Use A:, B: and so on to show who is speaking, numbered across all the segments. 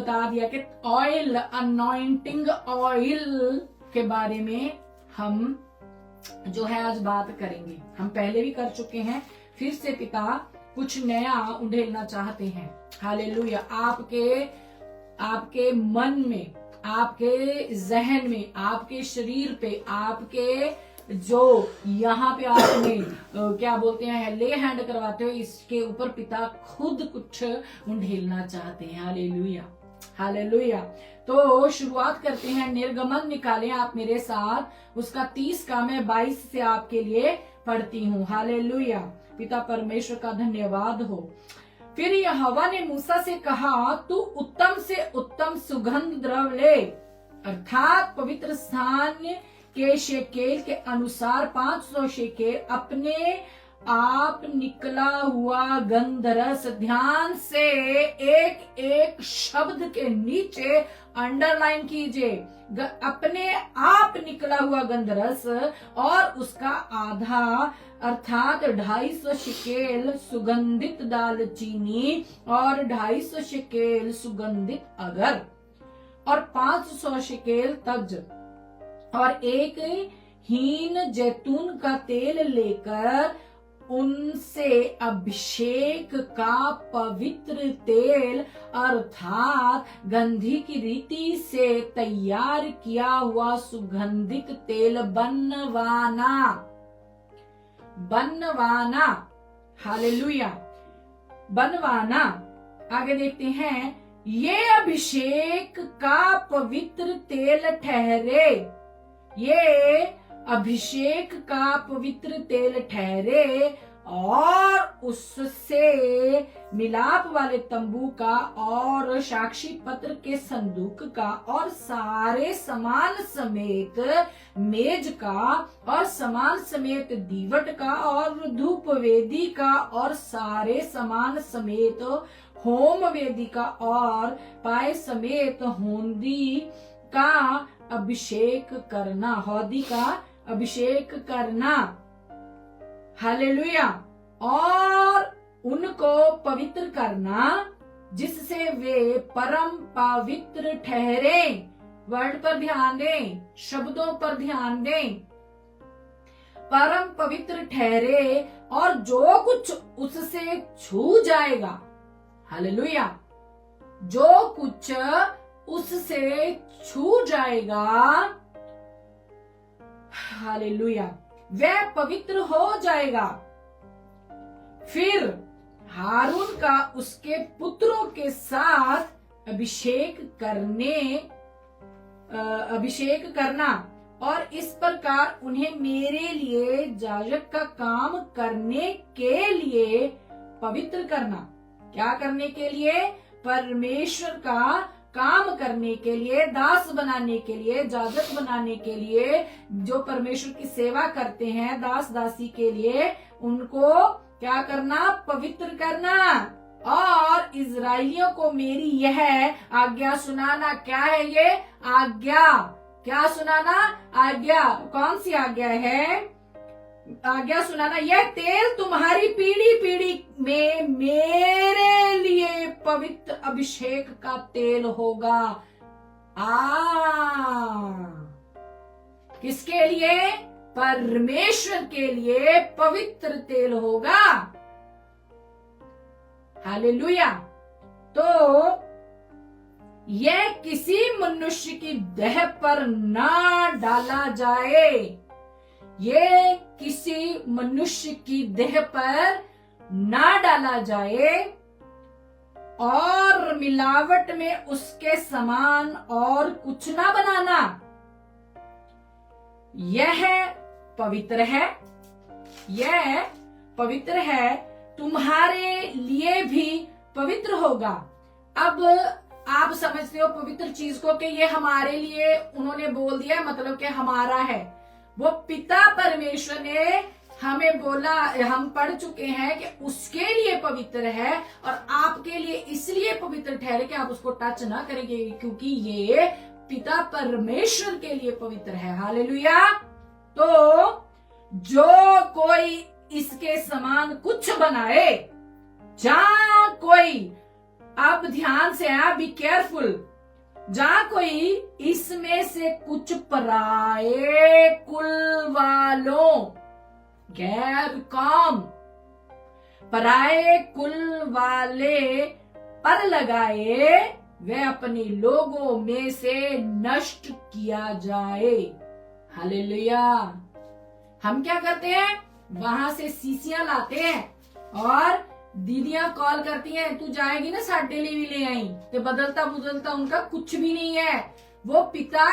A: बता दिया कि ऑयल, अनॉइंटिंग ऑयल के बारे में हम जो है आज बात करेंगे। हम पहले भी कर चुके हैं, फिर से पिता कुछ नया उंडेलना चाहते हैं। हालेलुया। आपके मन में, आपके जहन में, आपके शरीर पे, आपके जो यहाँ पे आपने क्या बोलते हैं ले हैंड करवाते हो, इसके ऊपर पिता खुद कुछ उंडेलना चाहते हैं। Hallelujah, hallelujah. तो शुरुआत करते हैं। निर्गमन निकालें आप मेरे साथ, उसका 30 का मैं 22 से आपके लिए पढ़ती हूँ। हालेलुया। पिता परमेश्वर का धन्यवाद हो। फिर यहोवा ने मूसा से कहा, तू उत्तम से उत्तम सुगंध द्रव्य ले, अर्थात पवित्र स्थान के शेकेल के अनुसार 500 शेकेल, अपने आप निकला हुआ गंधरस। ध्यान से एक एक शब्द के नीचे अंडरलाइन कीजिए। अपने आप निकला हुआ गंधरस और उसका आधा अर्थात 250 शिकेल सुगंधित दालचीनी और 250 शिकेल सुगंधित अगर और 500 शिकेल तज और एक हीन जैतून का तेल लेकर उनसे अभिषेक का पवित्र तेल अर्थात गंधी की रीति से तैयार किया हुआ सुगंधित तेल बनवाना। हालेलुया, बनवाना। आगे देखते हैं। ये अभिषेक का पवित्र तेल ठहरे, ये अभिषेक का पवित्र तेल ठहरे और उससे मिलाप वाले तंबू का और साक्षी पत्र के संदूक का और सारे सामान समेत मेज का और सामान समेत दीवट का और धूप वेदी का और सारे सामान समेत होम वेदी का और पाए समेत होंदी का अभिषेक करना, हौदी का अभिषेक करना। हालेलुया। और उनको पवित्र करना जिससे वे परम पवित्र ठहरे। वर्ड पर ध्यान दें, शब्दों पर ध्यान दें। परम पवित्र ठहरे और जो कुछ उससे छू जाएगा, हालेलुया, जो कुछ उससे छू जाएगा, हालेलुया, वह पवित्र हो जाएगा। फिर हारून का उसके पुत्रों के साथ अभिषेक करना और इस प्रकार उन्हें मेरे लिए याजक का काम करने के लिए पवित्र करना। क्या करने के लिए? परमेश्वर का काम करने के लिए, दास बनाने के लिए, याजक बनाने के लिए, जो परमेश्वर की सेवा करते हैं, दास दासी के लिए उनको क्या करना? पवित्र करना। और इजराइलियों को मेरी यह आज्ञा सुनाना। क्या है ये आज्ञा? क्या सुनाना? आज्ञा। कौन सी आज्ञा है? आज्ञा सुनाना, यह तेल तुम्हारी पीढ़ी पीढ़ी में मेरे लिए पवित्र अभिषेक का तेल होगा। किसके लिए? परमेश्वर के लिए पवित्र तेल होगा। हालेलुया। तो यह किसी मनुष्य की देह पर ना डाला जाए, ये किसी मनुष्य की देह पर ना डाला जाए और मिलावट में उसके समान और कुछ ना बनाना। यह पवित्र है, यह पवित्र है, तुम्हारे लिए भी पवित्र होगा। अब आप समझते हो पवित्र चीज को कि ये हमारे लिए उन्होंने बोल दिया, मतलब कि हमारा है। वो पिता परमेश्वर ने हमें बोला, हम पढ़ चुके हैं कि उसके लिए पवित्र है और आपके लिए इसलिए पवित्र ठहरे कि आप उसको टच ना करेंगे, क्योंकि ये पिता परमेश्वर के लिए पवित्र है। हालेलुया। तो जो कोई इसके समान कुछ बनाए, जहां कोई अब ध्यान से बी केयरफुल, जहां कोई इसमें से कुछ पराये कुल वालों, गैर कौम, पराये कुल वाले पर लगाए, वह अपने लोगों में से नष्ट किया जाए। हालेलुया। हम क्या करते हैं, वहां से सीसियां लाते हैं और दीदियां कॉल करती हैं, तू जाएगी ना साडे लिए भी ले आई, तो बदलता बुदलता उनका कुछ भी नहीं है। वो पिता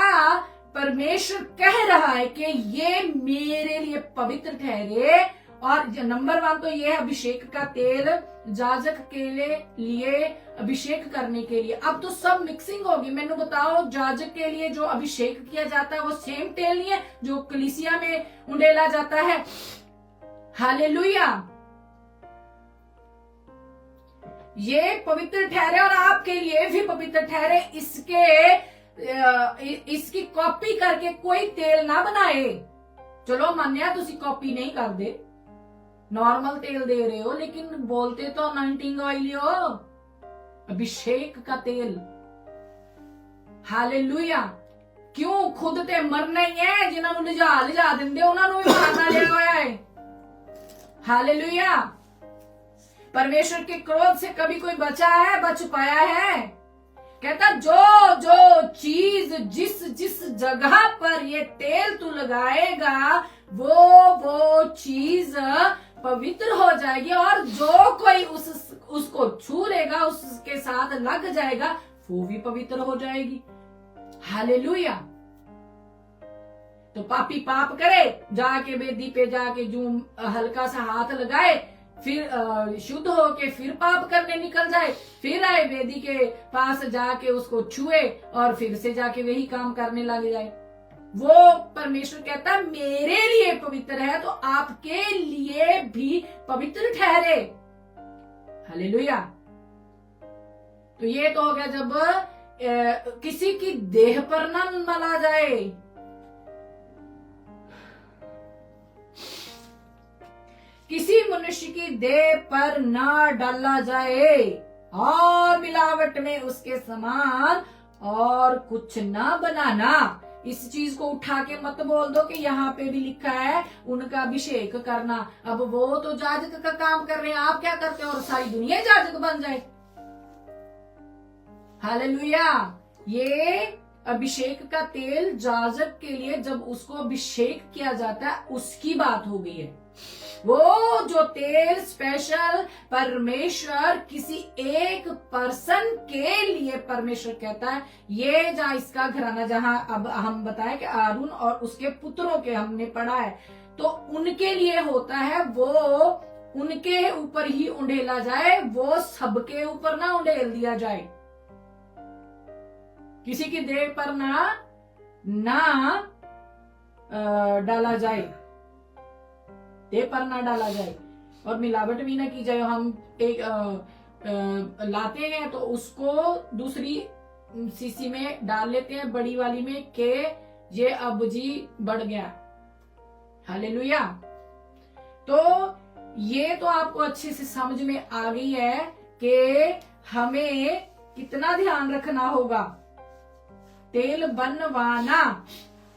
A: परमेश्वर कह रहा है कि ये मेरे लिए पवित्र ठहरे। और नंबर 1 तो ये है अभिषेक का तेल, जाजक के लिए अभिषेक करने के लिए। अब तो सब मिक्सिंग होगी। मैंने बताओ, जाजक के लिए जो अभिषेक किया जाता है वो सेम तेल नहीं है जो कलीसिया में उंडेला जाता है। हालेलुया। ये पवित्र ठहरे और आपके लिए भी पवित्र ठहरे। इसकी कॉपी करके कोई तेल ना बनाए। चलो मान्या तुसी कॉपी नहीं कर दे, नॉर्मल तेल दे रहे हो, लेकिन बोलते तो अनॉइंटिंग ऑयल हो, अभिषेक का तेल। हालेलुया। क्यों? खुद ते मरना ही है, जिन्होंने लिजा देंगे उन्होंने भी मारना लिया हुआ है। हालेलुया। परमेश्वर के क्रोध से कभी कोई बचा है, बच पाया है? कहता जो जो चीज जिस जगह पर ये तेल तू लगाएगा वो चीज पवित्र हो जाएगी, और जो कोई उसको छू लेगा, उसके साथ लग जाएगा, वो भी पवित्र हो जाएगी। हालेलुया। तो पापी पाप करे, जाके वेदी पे जाके जो हल्का सा हाथ लगाए, फिर शुद्ध होके फिर पाप करने निकल जाए, फिर आए वेदी के पास जाके उसको छुए और फिर से जाके वही काम करने लग जाए। वो परमेश्वर कहता मेरे लिए पवित्र है तो आपके लिए भी पवित्र ठहरे। हालेलुया। तो ये तो हो गया जब किसी की देह पर न मला जाए। किसी मनुष्य की देह पर ना डाला जाए, और मिलावट में उसके समान और कुछ ना बनाना। इस चीज को उठा के मत बोल दो कि यहाँ पे भी लिखा है उनका अभिषेक करना। अब वो तो जाजक का काम कर रहे हैं, आप क्या करते हो? और सारी दुनिया जाजक बन जाए। हालेलुया। ये अभिषेक का तेल जाजक के लिए जब उसको अभिषेक किया जाता है उसकी बात हो गई है। वो जो तेल स्पेशल परमेश्वर किसी एक पर्सन के लिए परमेश्वर कहता है, ये जहां इसका घराना, जहां अब हम बताएं कि आरून और उसके पुत्रों के हमने पढ़ा है, तो उनके लिए होता है, वो उनके ऊपर ही उंडेला जाए, वो सबके ऊपर ना उंडेल दिया जाए। किसी की देह पर ना डाला जाए, देह पर ना डाला जाए, और मिलावट भी ना की जाए। हम एक लाते हैं तो उसको दूसरी सीसी में डाल लेते हैं, बड़ी वाली में, के ये अब जी बढ़ गया। हालेलुया। तो ये तो आपको अच्छे से समझ में आ गई है कि हमें कितना ध्यान रखना होगा। तेल बनवाना,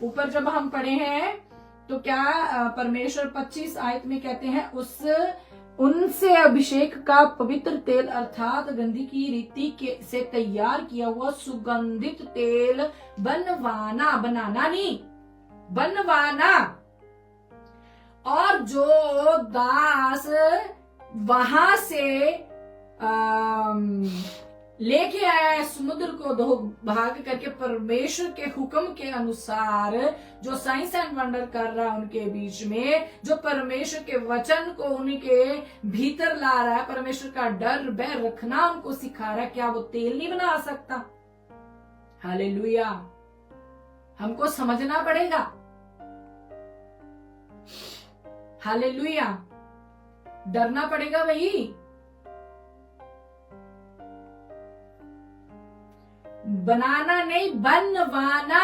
A: ऊपर जब हम पढ़े हैं तो क्या परमेश्वर 25 आयत में कहते हैं, उनसे अभिषेक का पवित्र तेल अर्थात गंधी की रीति से तैयार किया हुआ सुगंधित तेल बनवाना, बनाना नहीं, बनवाना। और जो दास वहां से लेके आया है समुद्र को दो भाग करके परमेश्वर के हुक्म के अनुसार, जो साइंस एंड वंडर कर रहा है उनके बीच में, जो परमेश्वर के वचन को उनके भीतर ला रहा है, परमेश्वर का डर भय रखना उनको सिखा रहा है, क्या वो तेल नहीं बना सकता? हालेलुया। हमको समझना पड़ेगा। हालेलुया। डरना पड़ेगा भाई। बनाना नहीं, बनवाना।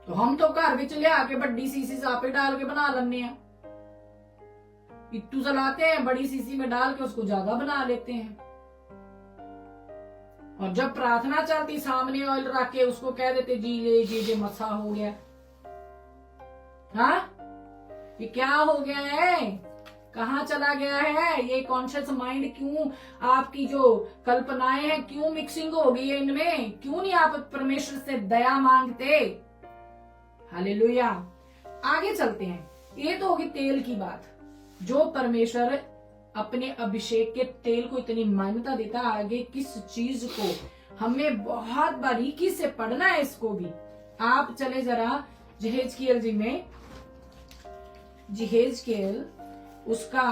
A: तो हम तो घर में ले आके बड़ी सीसी सापे डाल के बना लेने हैं, इट्टू चलाते हैं, बड़ी सीसी में डाल के उसको ज्यादा बना लेते हैं। और जब प्रार्थना चलती सामने ऑयल रख के उसको कह देते जी ले मसा हो गया। हाँ, ये क्या हो गया है, कहाँ चला गया है ये कॉन्शियस माइंड? क्यों आपकी जो कल्पनाएं हैं क्यों मिक्सिंग हो गई है इनमें? क्यों नहीं आप परमेश्वर से दया मांगते? हालेलुया। आगे चलते हैं। ये तो होगी तेल की बात, जो परमेश्वर अपने अभिषेक के तेल को इतनी मान्यता देता। आगे किस चीज को हमें बहुत बारीकी से पढ़ना है इसको भी। आप चले जरा यहेजकेल जी में, यहेजकेल उसका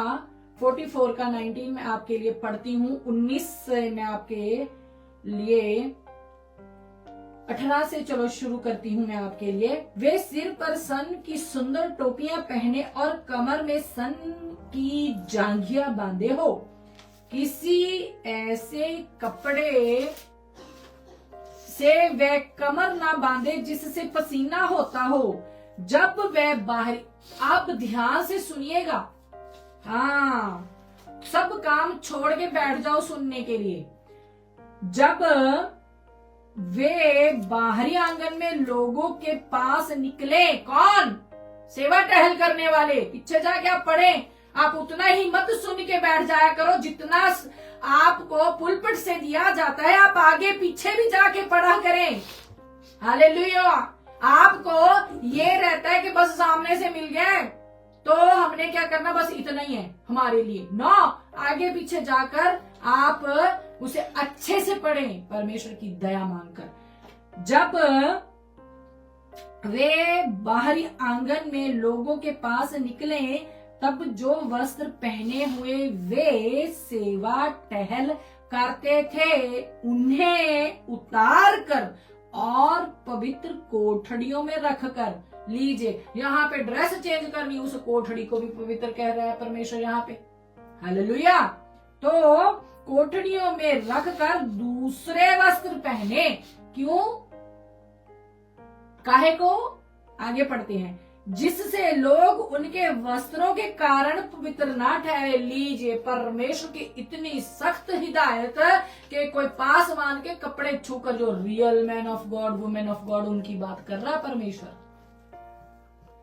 A: 44 का 19 में आपके लिए पढ़ती हूँ। 19 से मैं आपके लिए 18 से चलो शुरू करती हूँ मैं आपके लिए। वे सिर पर सन की सुंदर टोपियां पहने और कमर में सन की जांघिया बांधे हो। किसी ऐसे कपड़े से वह कमर ना बांधे जिससे पसीना होता हो जब वह बाहरी। आप ध्यान से सुनिएगा, हाँ, सब काम छोड़ के बैठ जाओ सुनने के लिए। जब वे बाहरी आंगन में लोगों के पास निकले, कौन? सेवा टहल करने वाले। पीछे जाके आप पढ़े। आप उतना ही मत सुन के बैठ जाया करो जितना आपको पुलपिट से दिया जाता है। आप आगे पीछे भी जाके पढ़ा करें। हालेलुया। आपको ये रहता है कि बस सामने से मिल गए तो हमने क्या करना, बस इतना ही है हमारे लिए। नो, आगे पीछे जाकर आप उसे अच्छे से पढ़ें परमेश्वर की दया मांगकर। जब वे बाहरी आंगन में लोगों के पास निकले तब जो वस्त्र पहने हुए वे सेवा टहल करते थे उन्हें उतार कर और पवित्र कोठड़ियों में रखकर, लीजिए यहाँ पे ड्रेस चेंज करनी, उस कोठड़ी को भी पवित्र कह रहा है परमेश्वर यहाँ पे। हालेलुया। तो कोठड़ियों में रखकर दूसरे वस्त्र पहने। क्यों? काहे को? आगे पढ़ते हैं। जिससे लोग उनके वस्त्रों के कारण पवित्र ना ठहरे। लीजिए, परमेश्वर की इतनी सख्त हिदायत कि कोई पासवान के कपड़े छूकर, जो real man of God, women of God, उनकी बात कर रहा है परमेश्वर।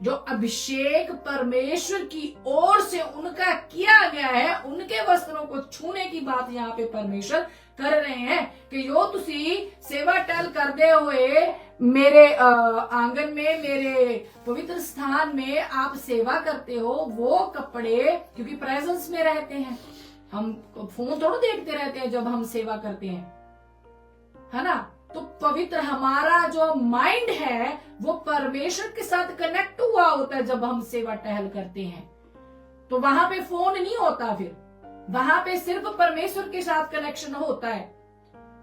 A: जो अभिषेक परमेश्वर की ओर से उनका किया गया है, उनके वस्त्रों को छूने की बात यहाँ पे परमेश्वर कर रहे हैं कि जो तुसी सेवा टहल करते हुए मेरे आंगन में, मेरे पवित्र स्थान में आप सेवा करते हो, वो कपड़े, क्योंकि प्रेजेंस में रहते हैं हम, फोन थोड़ा देखते रहते हैं जब हम सेवा करते हैं, है ना। तो पवित्र हमारा जो माइंड है वो परमेश्वर के साथ कनेक्ट हुआ होता है जब हम सेवा टहल करते हैं। तो वहां पे फोन नहीं होता, फिर वहां पे सिर्फ परमेश्वर के साथ कनेक्शन होता है।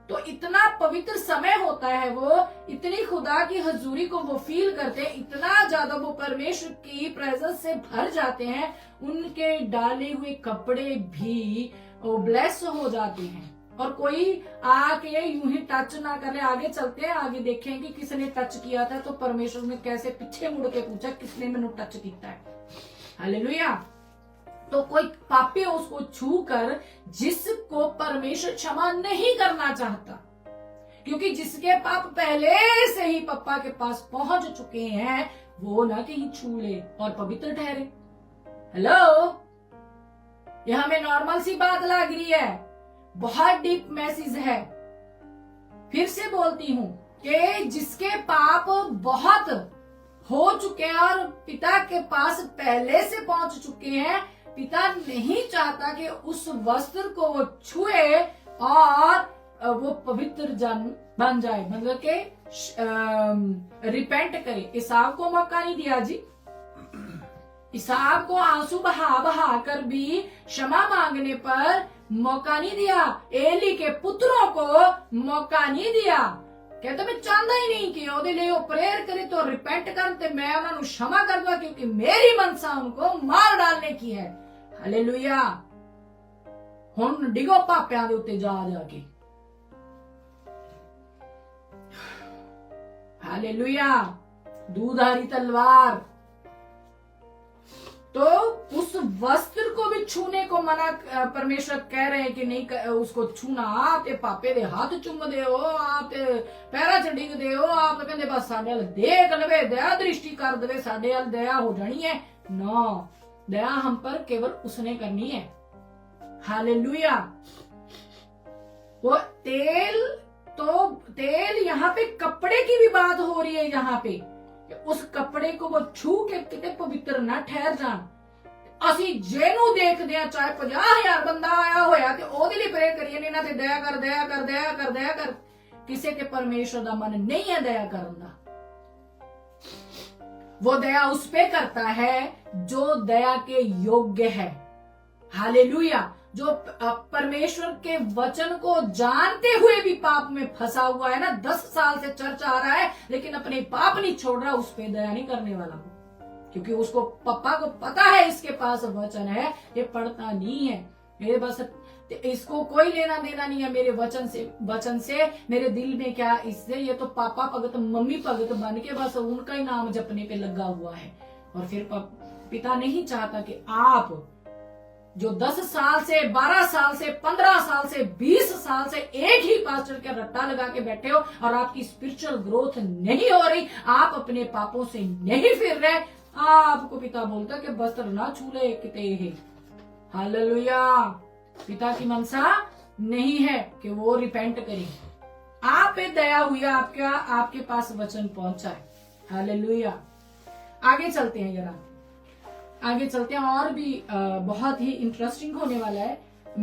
A: तो इतना पवित्र समय होता है वो, इतनी खुदा की हजूरी को वो फील करते हैं, इतना ज्यादा वो परमेश्वर की प्रेजेंस से भर जाते हैं, उनके डाले हुए कपड़े भी ब्लेस हो जाते हैं। और कोई आके यूं ही टच ना करे। आगे चलते हैं, आगे देखेंगे किसने टच किया था, तो परमेश्वर ने कैसे पीछे मुड़ के पूछा किसने मैंने टच किया है। हालेलुया। तो कोई पापी उसको छू कर, जिसको परमेश्वर क्षमा नहीं करना चाहता, क्योंकि जिसके पाप पहले से ही पप्पा के पास पहुंच चुके हैं, वो ना कहीं छू ले और पवित्र ठहरे। हेलो, यह हमें नॉर्मल सी बात लग रही है, बहुत डीप मैसेज है। फिर से बोलती हूं कि जिसके पाप बहुत हो चुके हैं और पिता के पास पहले से पहुंच चुके हैं, पिता नहीं चाहता कि उस वस्त्र को वो छुए और वो पवित्र जन बन जाए, मतलब के रिपेंट करे। इसाव को मौका नहीं दिया जी। इसाव को आंसू बहा बहा कर भी क्षमा मांगने पर मौका नहीं दिया। एली के पुत्रों को मौका नहीं दिया। कहते मैं चाहता ही नहीं कि ओदे लिए वो प्रेयर करे तो रिपेंट करते, मैं उन्होंने क्षमा कर दूंगा, क्योंकि मेरी मनसा उनको मार डालने की है। हालेलुया। हुन डिगो पापियां दे उत्ते जा जाके। हालेलुया। दूधारी तलवार। तो उस वस्त्र को भी छूने को मना, परमेश्वर कह रहे हैं कि नहीं उसको छूना। आप ते पापे दे हाथ चुम दे हो, आप ते पैरा च डिग दे हो, आप कहते बस साडे अल देख लवे, दया दृष्टि कर दे, साडे अल दया हो जानी है। नो, दया हम पर केवल उसने करनी है। हालेलुया। वो तेल यहाँ पे कपड़े की भी बात हो रही है। यहाँ पे उस कपड़े को वो छू के किते पवित्र ना ठहर जान। ਅਸੀਂ ਜਿਹਨੂੰ ਦੇਖਦੇ ਆ, ਚਾਹੇ 50,000 ਬੰਦਾ ਆਇਆ ਹੋਇਆ ਤੇ ਉਹਦੇ ਲਈ ਪ੍ਰੇ ਕਰੀਏ ਇਹਨਾਂ ਤੇ ਦਇਆ ਕਰ, ਦਇਆ ਕਰ, ਦਇਆ ਕਰ, ਦਇਆ ਕਰ। ਕਿਸੇ ਤੇ परमेश्वर ਦਾ ਮਨ नहीं है दया करने ਦਾ। वो दया उस पे करता है जो दया के योग्य है। हालेलुया। जो परमेश्वर के वचन को जानते हुए भी पाप में फंसा हुआ है ना, 10 साल से चर्च आ रहा है लेकिन अपने पाप नहीं छोड़ रहा, उस पे दया नहीं करने वाला, क्योंकि उसको पप्पा को पता है इसके पास वचन है, ये पढ़ता नहीं है, ये बस इसको कोई लेना देना नहीं है मेरे वचन से मेरे दिल में क्या इससे, ये तो पापा भगत मम्मी भगत बन के बस उनका ही नाम जपने पे लगा हुआ है। और फिर पिता नहीं चाहता कि आप जो 10 साल से, 12 साल से, 15 साल से, 20 साल से एक ही पास्टर का रट्टा लगा के बैठे हो और आपकी स्पिरिचुअल ग्रोथ नहीं हो रही, आप अपने पापों से नहीं फिर रहे, आपको पिता बोलता कि वस्त्र ना छूले किते है। हालेलुया। पिता की मनसा नहीं है कि वो रिपेंट करे। आप पे दया हुई, आपके पास वचन पहुंचा है। हालेलुया। आगे चलते हैं, जरा आगे चलते हैं, और भी बहुत ही इंटरेस्टिंग होने वाला है।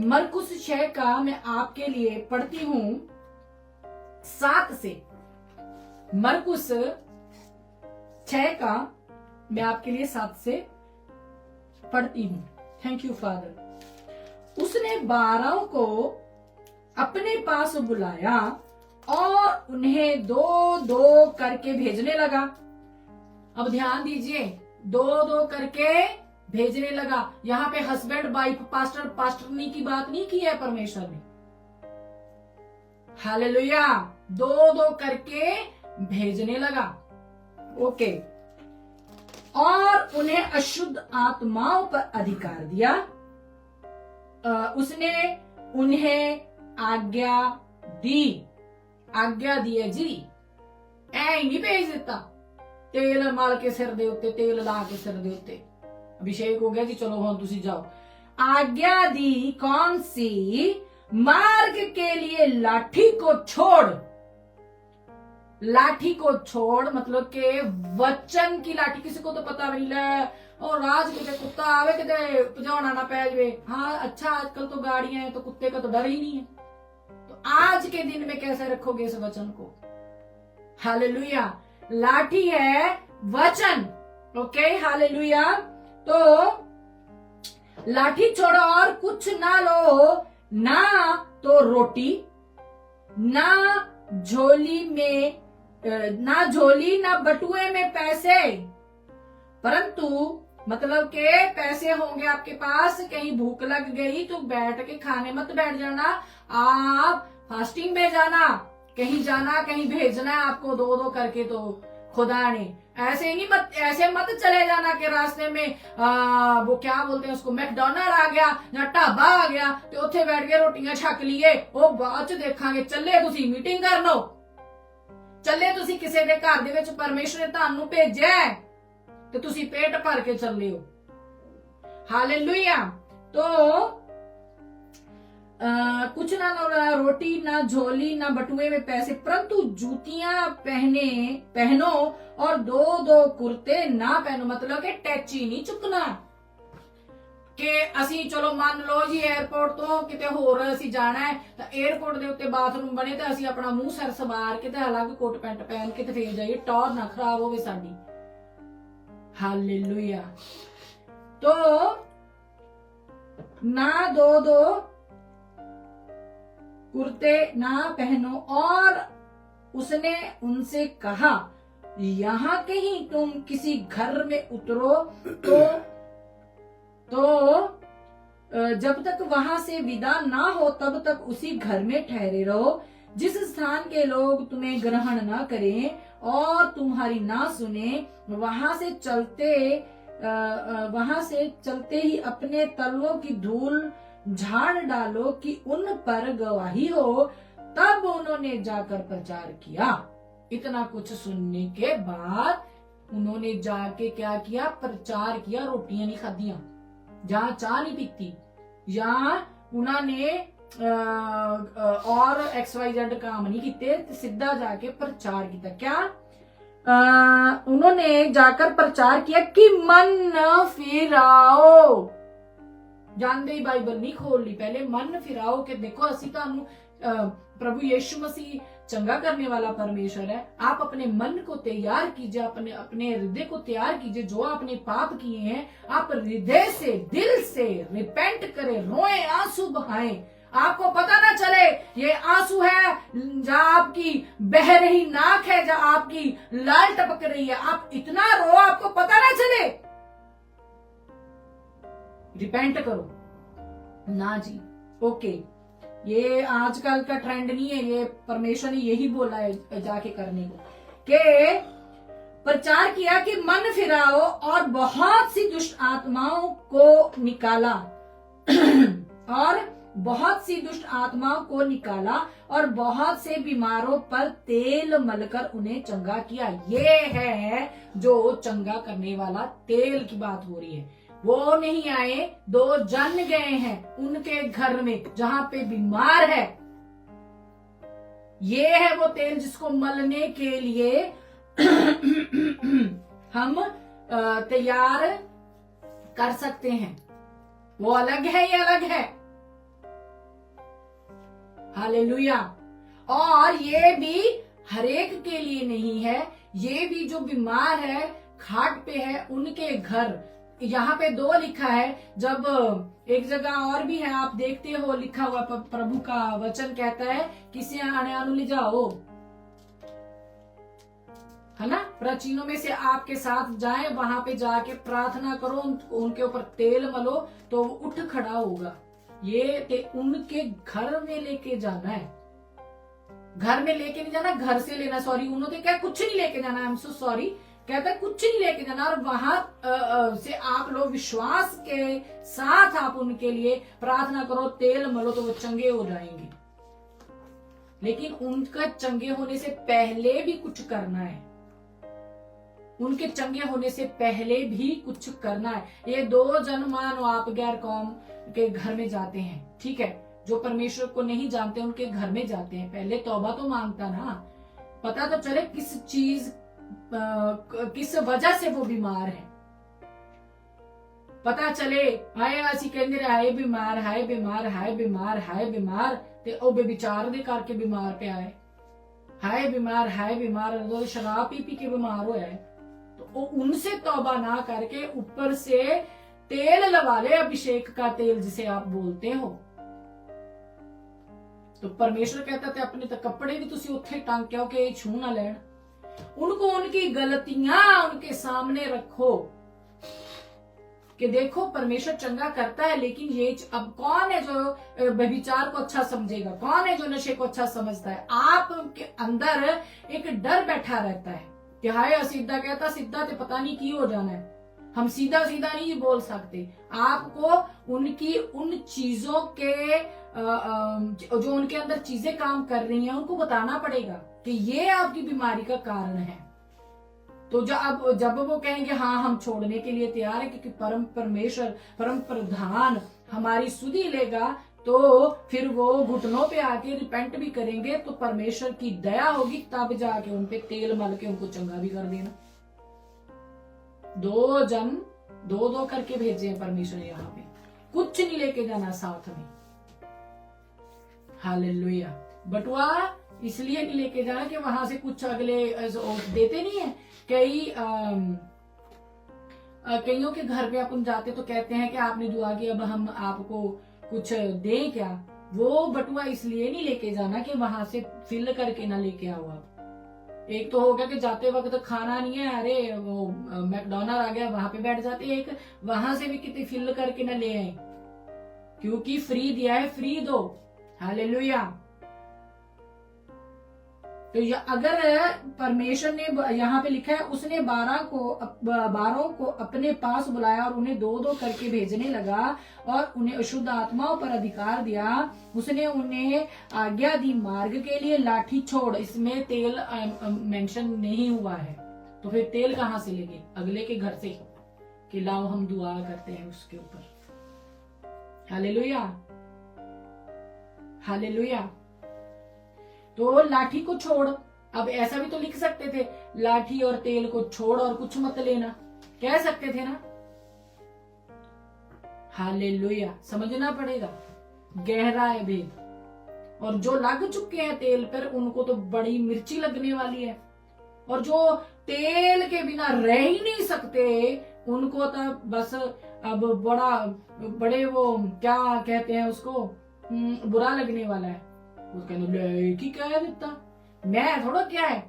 A: मरकुस 6 का मैं आपके लिए पढ़ती हूं 7 से। मरकुस 6 का मैं आपके लिए 7 से पढ़ती हूं। Thank you father. उसने 12 को अपने पास बुलाया और उन्हें 2-2 करके भेजने लगा। अब ध्यान दीजिए, 2-2 करके भेजने लगा। यहाँ पे हस्बैंड वाइफ, पास्टर पास्टरनी की बात नहीं की है परमेश्वर ने। हालेलुया। 2-2 करके भेजने लगा। ओके। और उन्हें अशुद्ध आत्माओं पर अधिकार दिया। उसने उन्हें आज्ञा दी है जी, ऐ नहीं भेज दिता तेल मल के सिर दे उत्ते, तेल ला के सिर दे उत्ते, अभिषेक हो गया जी, चलो हुण तुसी जाओ। आज्ञा दी कौन सी? मार्ग के लिए लाठी को छोड़। लाठी को छोड़ मतलब के वचन की लाठी। किसी को तो पता भी नहीं, और राज किते कुत्ता आवे किते भजाना ना पै जावे। हाँ अच्छा, आजकल तो गाड़ियां हैं तो कुत्ते का तो डर ही नहीं है। तो आज के दिन में कैसे रखोगे इस वचन को? हालेलुया। लाठी है वचन। Okay, hallelujah. तो लाठी छोड़ो और कुछ ना लो, ना तो रोटी, ना झोली ना बटुए में पैसे, परंतु मतलब के पैसे होंगे आपके पास, कहीं भूख लग गई तो बैठ के खाने मत बैठ जाना, आप फास्टिंग में जाना, कहीं जाना कहीं भेजना है आपको 2-2 करके, तो खुदा ने ऐसे मत चले जाना कि रास्ते में वो क्या बोलते हैं उसको, मैकडोनल्ड आ गया या ढाबा आ गया तो उत्थे बैठ के रोटियां छक लिए, वो बाद च देखांगे। चले तुसी मीटिंग कर लो, चले तुसी किसी दे घर दे विच परमेश्वर ने तुहानू भेजिया ते तुसी पेट भर के चले हो। हालेलुया। तो कुछ ना रोटी ना झोली ना बटुए में पैसे, परंतु जूतियां पहनो और 2-2 कुर्ते ना पहनो। मतलब के टैची नहीं चुकना कि असी चलो मान लो जी एयरपोर्ट तो किते होर असी जाना है तो एयरपोर्ट दे उत्ते बाथरूम बने तो असी अपना मुंह सिर सवार के ते अलग कोट पैंट पहन के ते फिर जाइए, टौर ना खराब होवे साडी। हालेलुया। तो ना 2-2 कुर्ते ना पहनो। और उसने उनसे कहा, यहाँ कहीं तुम किसी घर में उतरो तो जब तक वहां से विदा ना हो तब तक उसी घर में ठहरे रहो। जिस स्थान के लोग तुम्हें ग्रहण ना करें और तुम्हारी ना सुने, वहां से वहां से चलते ही अपने तलवों की धूल झाड़ डालो कि उन पर गवाही हो। तब उन्होंने जाकर प्रचार किया। इतना कुछ सुनने के बाद उन्होंने जाके क्या किया? प्रचार किया। रोटियां नहीं खादियां, जहां चाय नहीं पीती, जहां उन्होंने और XYZ काम नहीं किए, सीधा जाके प्रचार किया। क्या उन्होंने जाकर प्रचार किया कि मन फिराओ। जानते ही बाइबल नहीं खोल ली, पहले मन फिराओ कि देखो असी तुहानू प्रभु यीशु मसीह चंगा करने वाला परमेश्वर है। आप अपने मन को तैयार कीजिए, अपने हृदय को तैयार कीजिए। जो आपने पाप किए हैं आप हृदय से, दिल से रिपेंट करें, रोए, आंसू बहाएं। आपको पता ना चले ये आंसू है जहां आपकी बह रही नाक है, जहां आपकी लाल टपक रही है, आप इतना रो आपको पता ना चले। रिपेंट करो ना जी। ओके, ये आजकल का ट्रेंड नहीं है, ये परमेश्वर ने यही बोला है जाके करने को, कि प्रचार किया कि मन फिराओ और बहुत सी दुष्ट आत्माओं को निकाला और बहुत सी दुष्ट आत्माओं को निकाला और बहुत से बीमारों पर तेल मलकर उन्हें चंगा किया। ये है जो चंगा करने वाला तेल की बात हो रही है। वो नहीं आए, 2 जन गए हैं उनके घर में जहां पे बीमार है। ये है वो तेल जिसको मलने के लिए हम तैयार कर सकते हैं। वो अलग है, ये अलग है। हालेलुया। और ये भी हरेक के लिए नहीं है, ये भी जो बीमार है, खाट पे है, उनके घर। यहाँ पे 2 लिखा है, जब एक जगह और भी है, आप देखते हो लिखा हुआ, प्रभु का वचन कहता है किसी आने आनु ले जाओ, है ना, प्राचीनों में से आपके साथ जाए, वहां पे जाके प्रार्थना करो, उनके ऊपर तेल मलो तो वो उठ खड़ा होगा। ये उनके घर में लेके जाना है, घर में लेके नहीं जाना, घर से लेना। सॉरी, उन्होंने क्या कुछ नहीं लेके जाना, आई एम सो सॉरी, कहता है कुछ नहीं लेके जाना। और वहां से आप लोग विश्वास के साथ आप उनके लिए प्रार्थना करो, तेल मलो तो वो चंगे हो जाएंगे। लेकिन उनका चंगे होने से पहले भी कुछ करना है, उनके चंगे होने से पहले भी कुछ करना है। ये 2 जन मानो आप गैर कौम के घर में जाते हैं, ठीक है, जो परमेश्वर को नहीं जानते उनके घर में जाते हैं, पहले तौबा तो मांगता ना, पता तो चले किस वजह से वो बीमार है, पता चले। हाय असी कहते रहे हाय बीमार, हाय बीमार, हाय बीमार, हाय बीमार, ते ओ बेविचार दे करके बीमार पे आए, हाय बीमार, हाय बीमार, तो शराब पी पी के बीमार होया है। तो उनसे तौबा ना करके ऊपर से तेल लगा ले, अभिषेक का तेल जिसे आप बोलते हो। तो परमेश्वर कहता थे अपने तो कपड़े भी तुसी उत्थे टांग के आओ कि छू ना लेन। उनको उनकी गलतियां उनके सामने रखो कि देखो परमेश्वर चंगा करता है, लेकिन ये अब कौन है जो व्यभिचार को अच्छा समझेगा, कौन है जो नशे को अच्छा समझता है। आपके अंदर एक डर बैठा रहता है कि हाय सीधा कहता सीधा तो पता नहीं की हो जाना है, हम सीधा सीधा नहीं बोल सकते। आपको उनकी उन चीजों के जो उनके अंदर चीजें काम कर रही हैं उनको बताना पड़ेगा कि ये आपकी बीमारी का कारण है। तो जब वो कहेंगे हाँ हम छोड़ने के लिए तैयार है, क्योंकि परमेश्वर परम प्रधान हमारी सुधि लेगा, तो फिर वो घुटनों पे आके रिपेंट भी करेंगे, तो परमेश्वर की दया होगी, तब जाके उन पे तेल मल के उनको चंगा भी कर देना। 2 जन 2 करके भेजे हैं परमेश्वर यहाँ पे, कुछ नहीं लेके जाना साथ में। हालेलुया। बटुआ इसलिए नहीं लेके जाना कि वहां से कुछ अगले देते नहीं है। कईयों के घर पे अपन जाते तो कहते हैं कि आपने दुआ की, अब हम आपको कुछ दें क्या। वो बटुआ इसलिए नहीं लेके जाना कि वहां से फिल करके ना लेके आओ आप। एक तो हो गया कि जाते वक्त खाना नहीं है, अरे वो मैकडोनल्ड आ गया वहां पे बैठ जाते, एक वहां से भी कितने फिल करके ना ले आए, क्योंकि फ्री दिया है, फ्री दो। हालेलुया। तो अगर परमेश्वर ने यहाँ पे लिखा है उसने 12 को अपने पास बुलाया और उन्हें 2-2 करके भेजने लगा और उन्हें अशुद्ध आत्माओं पर अधिकार दिया। उसने उन्हें आज्ञा दी मार्ग के लिए लाठी छोड़। इसमें तेल मेंशन नहीं हुआ है, तो फिर तेल कहाँ से लेंगे? अगले के घर से कि लाओ हम दुआ करते हैं उसके ऊपर। Hallelujah, hallelujah. तो लाठी को छोड़। अब ऐसा भी तो लिख सकते थे, लाठी और तेल को छोड़ और कुछ मत लेना, कह सकते थे ना। हालेलुया, समझना पड़ेगा, गहरा है भेद। और जो लग चुके हैं तेल पर उनको तो बड़ी मिर्ची लगने वाली है, और जो तेल के बिना रह ही नहीं सकते उनको तो बस अब बड़े वो क्या कहते हैं उसको, बुरा लगने वाला है। वो कहने की क्या देता, मैं थोड़ा क्या है,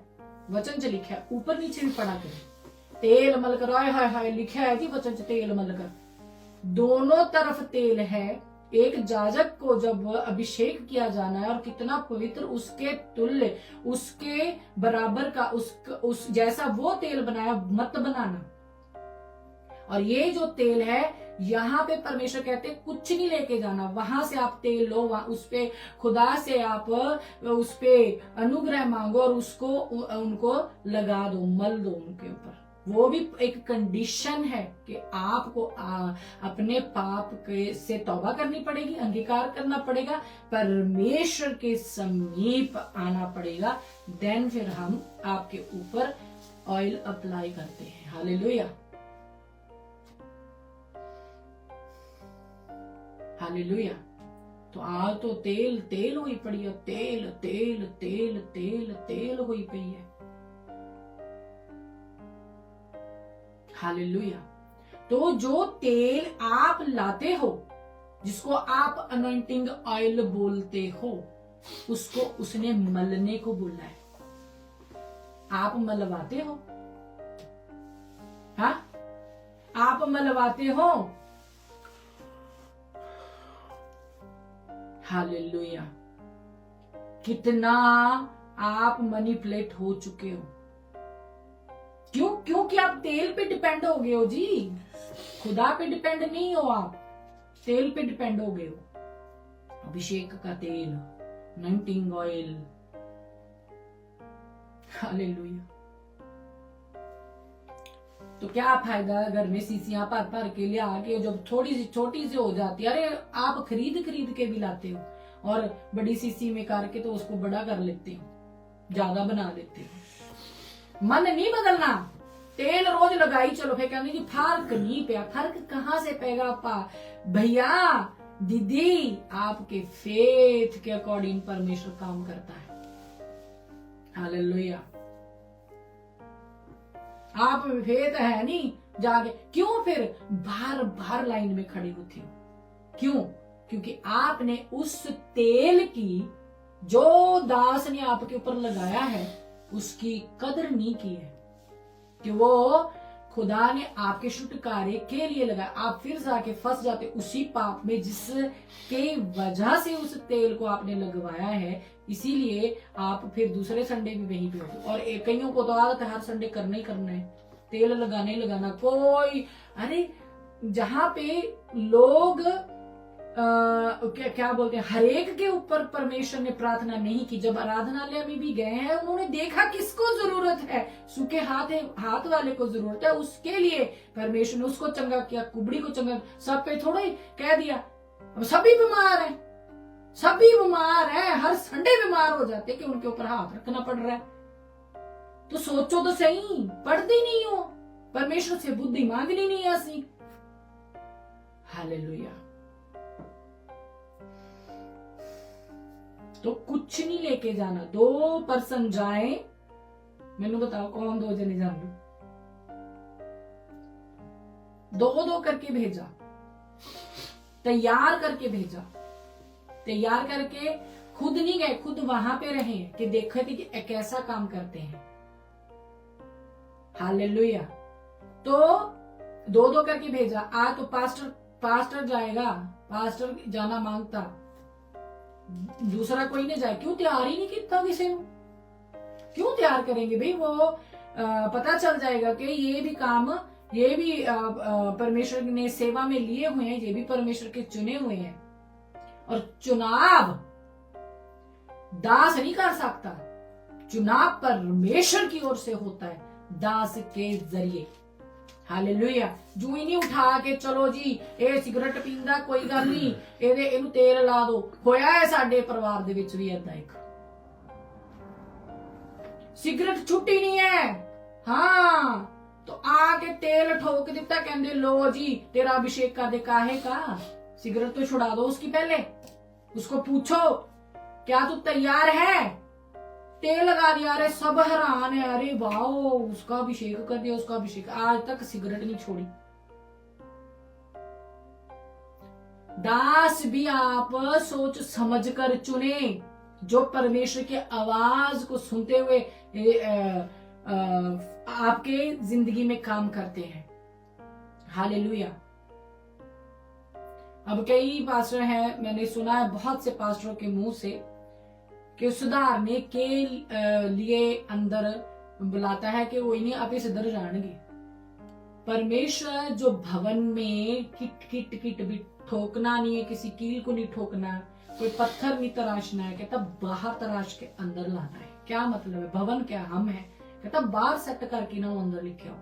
A: वचन च लिखा है, ऊपर नीचे भी पढ़ा कर तेल मल कर, हाय हाय हाय लिखा है जी वचन च तेल मल कर। दोनों तरफ तेल है। एक जाजक को जब अभिषेक किया जाना है और कितना पवित्र, उसके तुल्य उसके बराबर का उस जैसा वो तेल बनाया मत बनाना। और ये जो तेल है यहाँ पे परमेश्वर कहते हैं कुछ नहीं लेके जाना, वहां से आप तेल लो, उस पे खुदा से आप उस पे अनुग्रह मांगो और उसको उनको लगा दो, मल दो उनके ऊपर। वो भी एक कंडीशन है कि आपको अपने पाप से तौबा करनी पड़ेगी, अंगीकार करना पड़ेगा, परमेश्वर के समीप आना पड़ेगा। देन फिर हम आपके ऊपर ऑयल अप्लाई करते हैं। Hallelujah, hallelujah. तो आज तो तेल तेल हुई पड़ी है, तेल तेल तेल तेल तेल हुई पई है। हालेलुया। तो जो तेल आप लाते हो, जिसको आप अनॉइंटिंग ऑयल बोलते हो, उसको उसने मलने को बोला है। आप मलवाते हो, हाँ आप मलवाते हो। हालेलुया। कितना आप मैनिपुलेट हो चुके हो, क्योंकि आप तेल पे डिपेंड हो गए हो जी, खुदा पे डिपेंड नहीं हो, आप तेल पे डिपेंड हो गए हो। अभिषेक का तेल, अनॉइंटिंग ऑयल। हालेलुया। तो क्या फायदा घर में सीसियां भर भर के लिया के जब थोड़ी सी छोटी सी हो जाती है, अरे आप खरीद के भी लाते हो और बड़ी सीसी में करके तो उसको बड़ा कर लेते हो, ज्यादा बना लेते हो। मन नहीं बदलना, तेल रोज लगाई चलो, फिर कहने की फर्क नहीं पिया। फर्क कहाँ से पेगा भैया दीदी, आपके फेथ के अकॉर्डिंग परमेश्वर काम करता है। हालेलुया। आप फेथ है नहीं जाके क्यों फिर बार बार लाइन में खड़े होते हो? क्यों? क्योंकि आपने उस तेल की जो दास ने आपके ऊपर लगाया है उसकी कदर नहीं की है, कि वो खुदा ने आपके छुटकारे के लिए लगाया। आप फिर जाके फंस जाते उसी पाप में जिसके वजह से उस तेल को आपने लगवाया है। इसीलिए आप फिर दूसरे संडे भी वहीं पे होते। और कईयों को तो आदत है हर संडे करना ही करना है, तेल लगाना। कोई अरे जहां पे लोग क्या बोलते हैं, हरेक के ऊपर परमेश्वर ने प्रार्थना नहीं की। जब आराधनालय में भी गए हैं उन्होंने देखा किसको जरूरत है, सूखे हाथ वाले को जरूरत है, उसके लिए परमेश्वर ने उसको चंगा किया, कुबड़ी को चंगा। सब पे थोड़ा ही कह दिया सभी बीमार है, सभी बीमार है, हर संडे बीमार हो जाते कि उनके ऊपर हाथ रखना पड़ रहा है। तो सोचो तो सही, पढ़ते नहीं हो, परमेश्वर से बुद्धि मांगनी नहीं आसी। हालेलुया। तो कुछ नहीं लेके जाना। 2 पर्सन जाए, मैंने बताओ कौन 2 जने जाएंगे? 2 करके भेजा, तैयार करके भेजा। तैयार करके खुद नहीं गए, खुद वहां पे रहे कि देखे थे कि कैसा काम करते हैं। हालेलुया। तो 2 करके भेजा। आज तो पास्टर जाएगा, पास्टर जाना मांगता, दूसरा कोई नहीं जाए। क्यों? तैयार ही नहीं किया किसी ने। क्यों तैयार करेंगे भाई? वो पता चल जाएगा कि ये भी काम, ये भी परमेश्वर ने सेवा में लिए हुए हैं, ये भी परमेश्वर के चुने हुए हैं। और चुनाव दास नहीं कर सकता, चुनाव परमेश्वर की ओर से होता है, दास के जरिए। हालेलुया। जू ही नहीं उठा के चलो जी ये सिगरेट पींदा, कोई गल नहीं, ਇਹਨੂੰ तेल ला दो। होया है साडे परिवार दे विच भी ऐदा एक सिगरेट छुट्टी नहीं है, हाँ, तो आके तेल ठोक दिता, कहंदे लो जी तेरा अभिषेक कर दे। काहे का? सिगरेट तो छुड़ा दो उसकी पहले, उसको पूछो क्या तू तैयार है? तेल लगा दिया, अरे सब हैरान है, अरे वाह उसका अभिषेक कर दिया, उसका अभिषेक। आज तक सिगरेट नहीं छोड़ी। दास भी आप सोच समझ कर चुने, जो परमेश्वर की आवाज को सुनते हुए आपके जिंदगी में काम करते हैं। हालेलुया। अब कई पास्टर हैं, मैंने सुना है बहुत से पास्टरों के मुंह से कि सुधारने के लिए अंदर बुलाता है कि वो इन्हें आप सुधर जाएंगे। परमेश्वर जो भवन में किट किट किट भी ठोकना नहीं है, किसी कील को नहीं ठोकना, कोई पत्थर नहीं तराशना है, कहता बाहर तराश के अंदर लाना है। क्या मतलब है? भवन क्या हम है, कहता बाहर सेट करके ना अंदर लिखे आओ।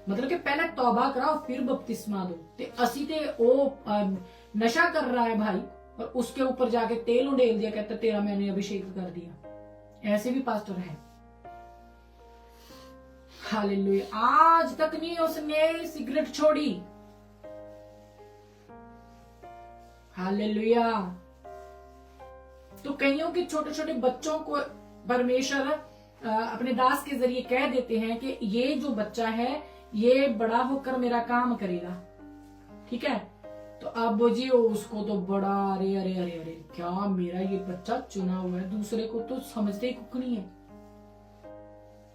A: मतलब कि पहले तौबा कराओ फिर बपतिस्मा दो। ते असी ते ओ नशा कर रहा है भाई, और उसके ऊपर जाके तेल उड़ेल दिया, कहता तेरा मैंने अभिषेक कर दिया। ऐसे भी पास्टर है। हालेलुया। आज तक नहीं उसने सिगरेट छोड़ी। हालेलुया। तो कईयों के छोटे छोटे बच्चों को परमेश्वर अपने दास के जरिए कह देते हैं कि ये जो बच्चा है ये बड़ा होकर मेरा काम करेगा। ठीक है, तो अब जी उसको तो बड़ा अरे अरे अरे अरे क्या मेरा ये बच्चा चुना हुआ है, दूसरे को तो समझते ही कुछ नहीं है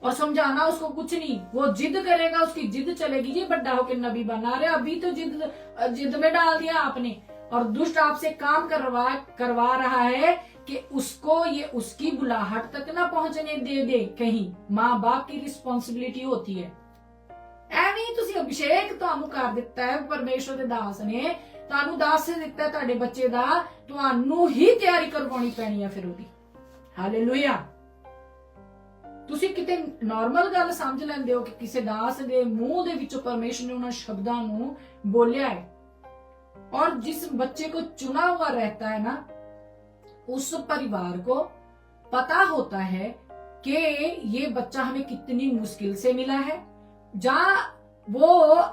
A: और समझाना उसको कुछ नहीं। वो जिद करेगा, उसकी जिद चलेगी, ये बड़ा होकर नबी बना रहे, अभी तो जिद में डाल दिया आपने। और दुष्ट आपसे काम करवा रहा है कि उसको ये उसकी बुलाहट तक ना पहुंचने दे कहीं। माँ बाप की रिस्पॉन्सिबिलिटी होती है। ਐਵੇਂ ਤੁਸੀਂ ਅਭਿਸ਼ੇਕ ਤੁਹਾਨੂੰ ਕਰ ਦਿੱਤਾ ਹੈ ਪਰਮੇਸ਼ਵਰ ਦੇ ਦਾਸ ਨੇ, ਤੁਹਾਨੂੰ ਦੱਸ ਦਿੱਤਾ ਤੁਹਾਡੇ ਬੱਚੇ ਦਾ, ਤੁਹਾਨੂੰ ਹੀ ਤਿਆਰੀ ਕਰਵਾਉਣੀ ਪੈਣੀ ਹੈ ਫਿਰ ਉਹਦੀ। ਹਾਲੇਲੂਇਆ। ਤੁਸੀਂ ਕਿਤੇ ਨਾਰਮਲ ਗੱਲ ਸਮਝ ਲੈਂਦੇ ਹੋ ਕਿ ਕਿਸੇ ਦਾਸ ਦੇ ਮੂੰਹ ਦੇ ਵਿੱਚੋਂ ਪਰਮੇਸ਼ਵਰ ਨੇ ਉਹਨਾਂ ਸ਼ਬਦਾਂ ਨੂੰ ਬੋਲਿਆ ਹੈ। और जिस बच्चे को चुना हुआ रहता है ना, उस परिवार को पता होता है कि ये बच्चा हमें कितनी मुश्किल से मिला है। जहां वो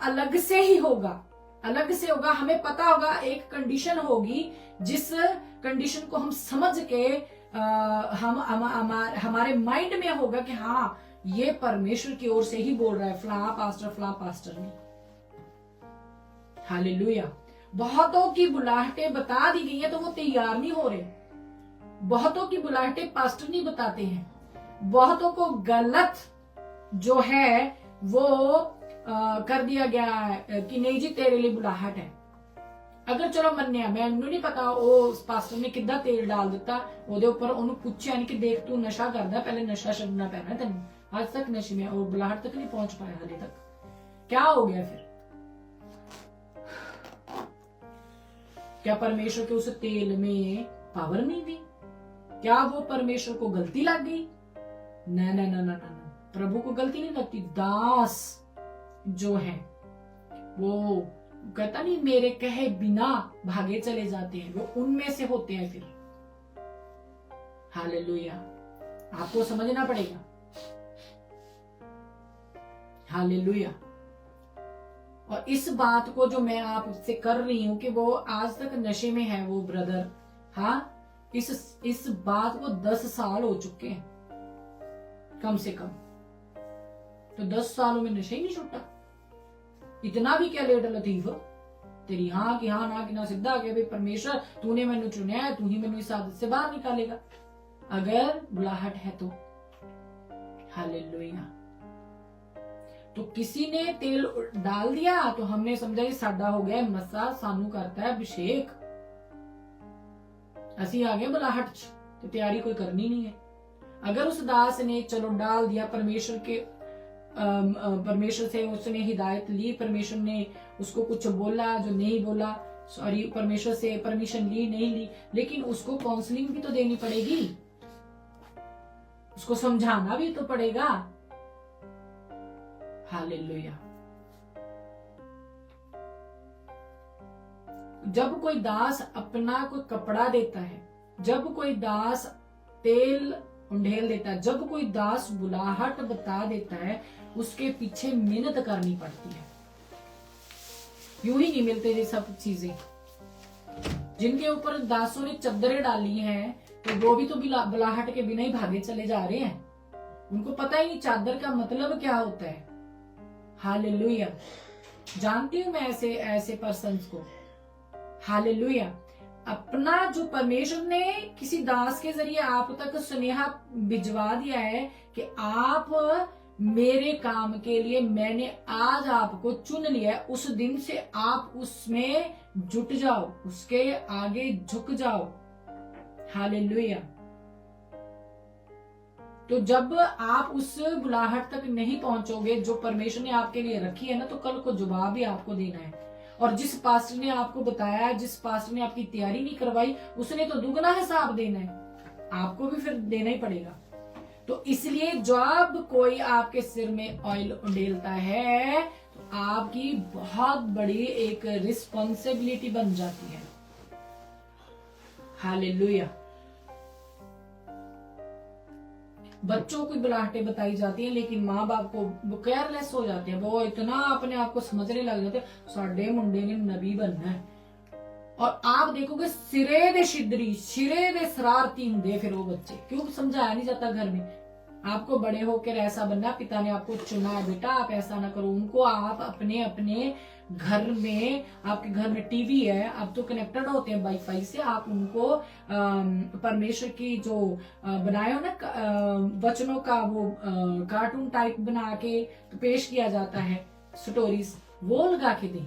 A: अलग से ही होगा, अलग से होगा, हमें पता होगा एक कंडीशन होगी जिस कंडीशन को हम समझ के हमारे माइंड में होगा कि हाँ ये परमेश्वर की ओर से ही बोल रहा है, फला पास्टर ने। हालेलुया। बहुतों की बुलाहटें बता दी गई है तो वो तैयार नहीं हो रहे। बहुतों की बुलाहटें पास्टर नहीं बताते हैं। बहुतों को गलत जो है वो कर दिया गया है कि नहीं जी तेरे लिए बुलाहट है। अगर चलो मन्निया, मैनू नहीं पता उस पास्टर ने किद्दां तेल डाल दिता ओदे उपर, ओनू पुछया नहीं कि देख तू नशा करदा, पहले नशा छड्डना पैना तेनू। आज तक नशे में और बुलाहट तक नहीं पहुंच पाया हाले तक। क्या हो गया फिर? क्या परमेश्वर के उस तेल में पावर नहीं थी? क्या वो परमेश्वर को गलती लग गई? ना ना ना ना ना, प्रभु को गलती नहीं लगती। दास जो है वो कहता नहीं मेरे कहे बिना भागे चले जाते हैं, वो उनमें से होते हैं फिर। हालेलुया। आपको समझना पड़ेगा। हालेलुया। और इस बात को जो मैं आपसे कर रही हूं कि वो आज तक नशे में है वो ब्रदर, हाँ, इस बात को 10 साल हो चुके हैं कम से कम। तो 10 सालों में नशा ही नहीं छूटा। इतना भी क्या लेट लतीफ तेरी हाँ की हाँ ना की ना सीधा आ गया भाई परमेश्वर तूने मैंने चुना है, तू ही मैंने इस आदत से बाहर निकालेगा अगर बुलाहट है तो। हालेलुया। तो किसी ने तेल डाल दिया तो हमने समझा कि साडा हो गया मसा, सानू करता है अभिषेक, असी आ गए बुलाहट च, तो तैयारी कोई करनी नहीं है। अगर उस दास ने चलो डाल दिया, परमेश्वर से उसने हिदायत ली, परमेश्वर ने उसको कुछ बोला जो नहीं बोला, सॉरी परमेश्वर से परमिशन ली नहीं ली, लेकिन उसको काउंसलिंग भी तो देनी पड़ेगी, उसको समझाना भी तो पड़ेगा। हालेलुया। जब कोई दास अपना कोई कपड़ा देता है, जब कोई दास तेल उंडेल देता है, जब कोई दास बुलाहट बता देता है, उसके पीछे मेहनत करनी पड़ती है। यूं ही नहीं मिलते ये सब चीजें। जिनके ऊपर दासों ने चद्दरें डाली हैं, तो वो भी तो बुलाहट के बिना ही भागे चले जा रहे हैं। उनको पता ही नहीं चादर का मतलब क्या होता है। हालेलुया। जानती हूं मैं ऐसे पर्सन्स को। हालेलुया। अपना जो परमेश्वर ने किसी दास के जरिए आप तक सुनेहा भिजवा दिया है कि आप मेरे काम के लिए मैंने आज आपको चुन लिया है, उस दिन से आप उसमें जुट जाओ, उसके आगे झुक जाओ। हालेलुया। तो जब आप उस बुलाहट तक नहीं पहुंचोगे जो परमेश्वर ने आपके लिए रखी है ना, तो कल को जवाब भी आपको देना है। और जिस पास्टर ने आपको बताया, जिस पास्टर ने आपकी तैयारी नहीं करवाई, उसने तो दुगना हिसाब देना है, आपको भी फिर देना ही पड़ेगा। तो इसलिए जब कोई आपके सिर में ऑयल उंडेलता है, तो आपकी बहुत बड़ी एक रिस्पॉन्सिबिलिटी बन जाती है। हालेलुया। बच्चों को बुलाहटें बताई जाती हैं, लेकिन माँ बाप को वो केयरलेस हो जाते हैं, वो इतना अपने आप को समझने लग जाते हैं साडे मुंडे ने नबी बनना है। और आप देखोगे सिरे दे शिदरी, सिरे दे शरारती होंगे फिर वो बच्चे। क्यों समझाया नहीं जाता घर में, आपको बड़े होकर ऐसा बनना, पिता ने आपको चुना है बेटा, आप ऐसा ना करो। उनको आप अपने अपने घर में, आपके घर में टीवी है, आप तो कनेक्टेड होते हैं वाईफाई से, आप उनको परमेश्वर की जो बनाए हो ना वचनों का वो कार्टून टाइप बना के तो पेश किया जाता है स्टोरीज, वो लगा के दें,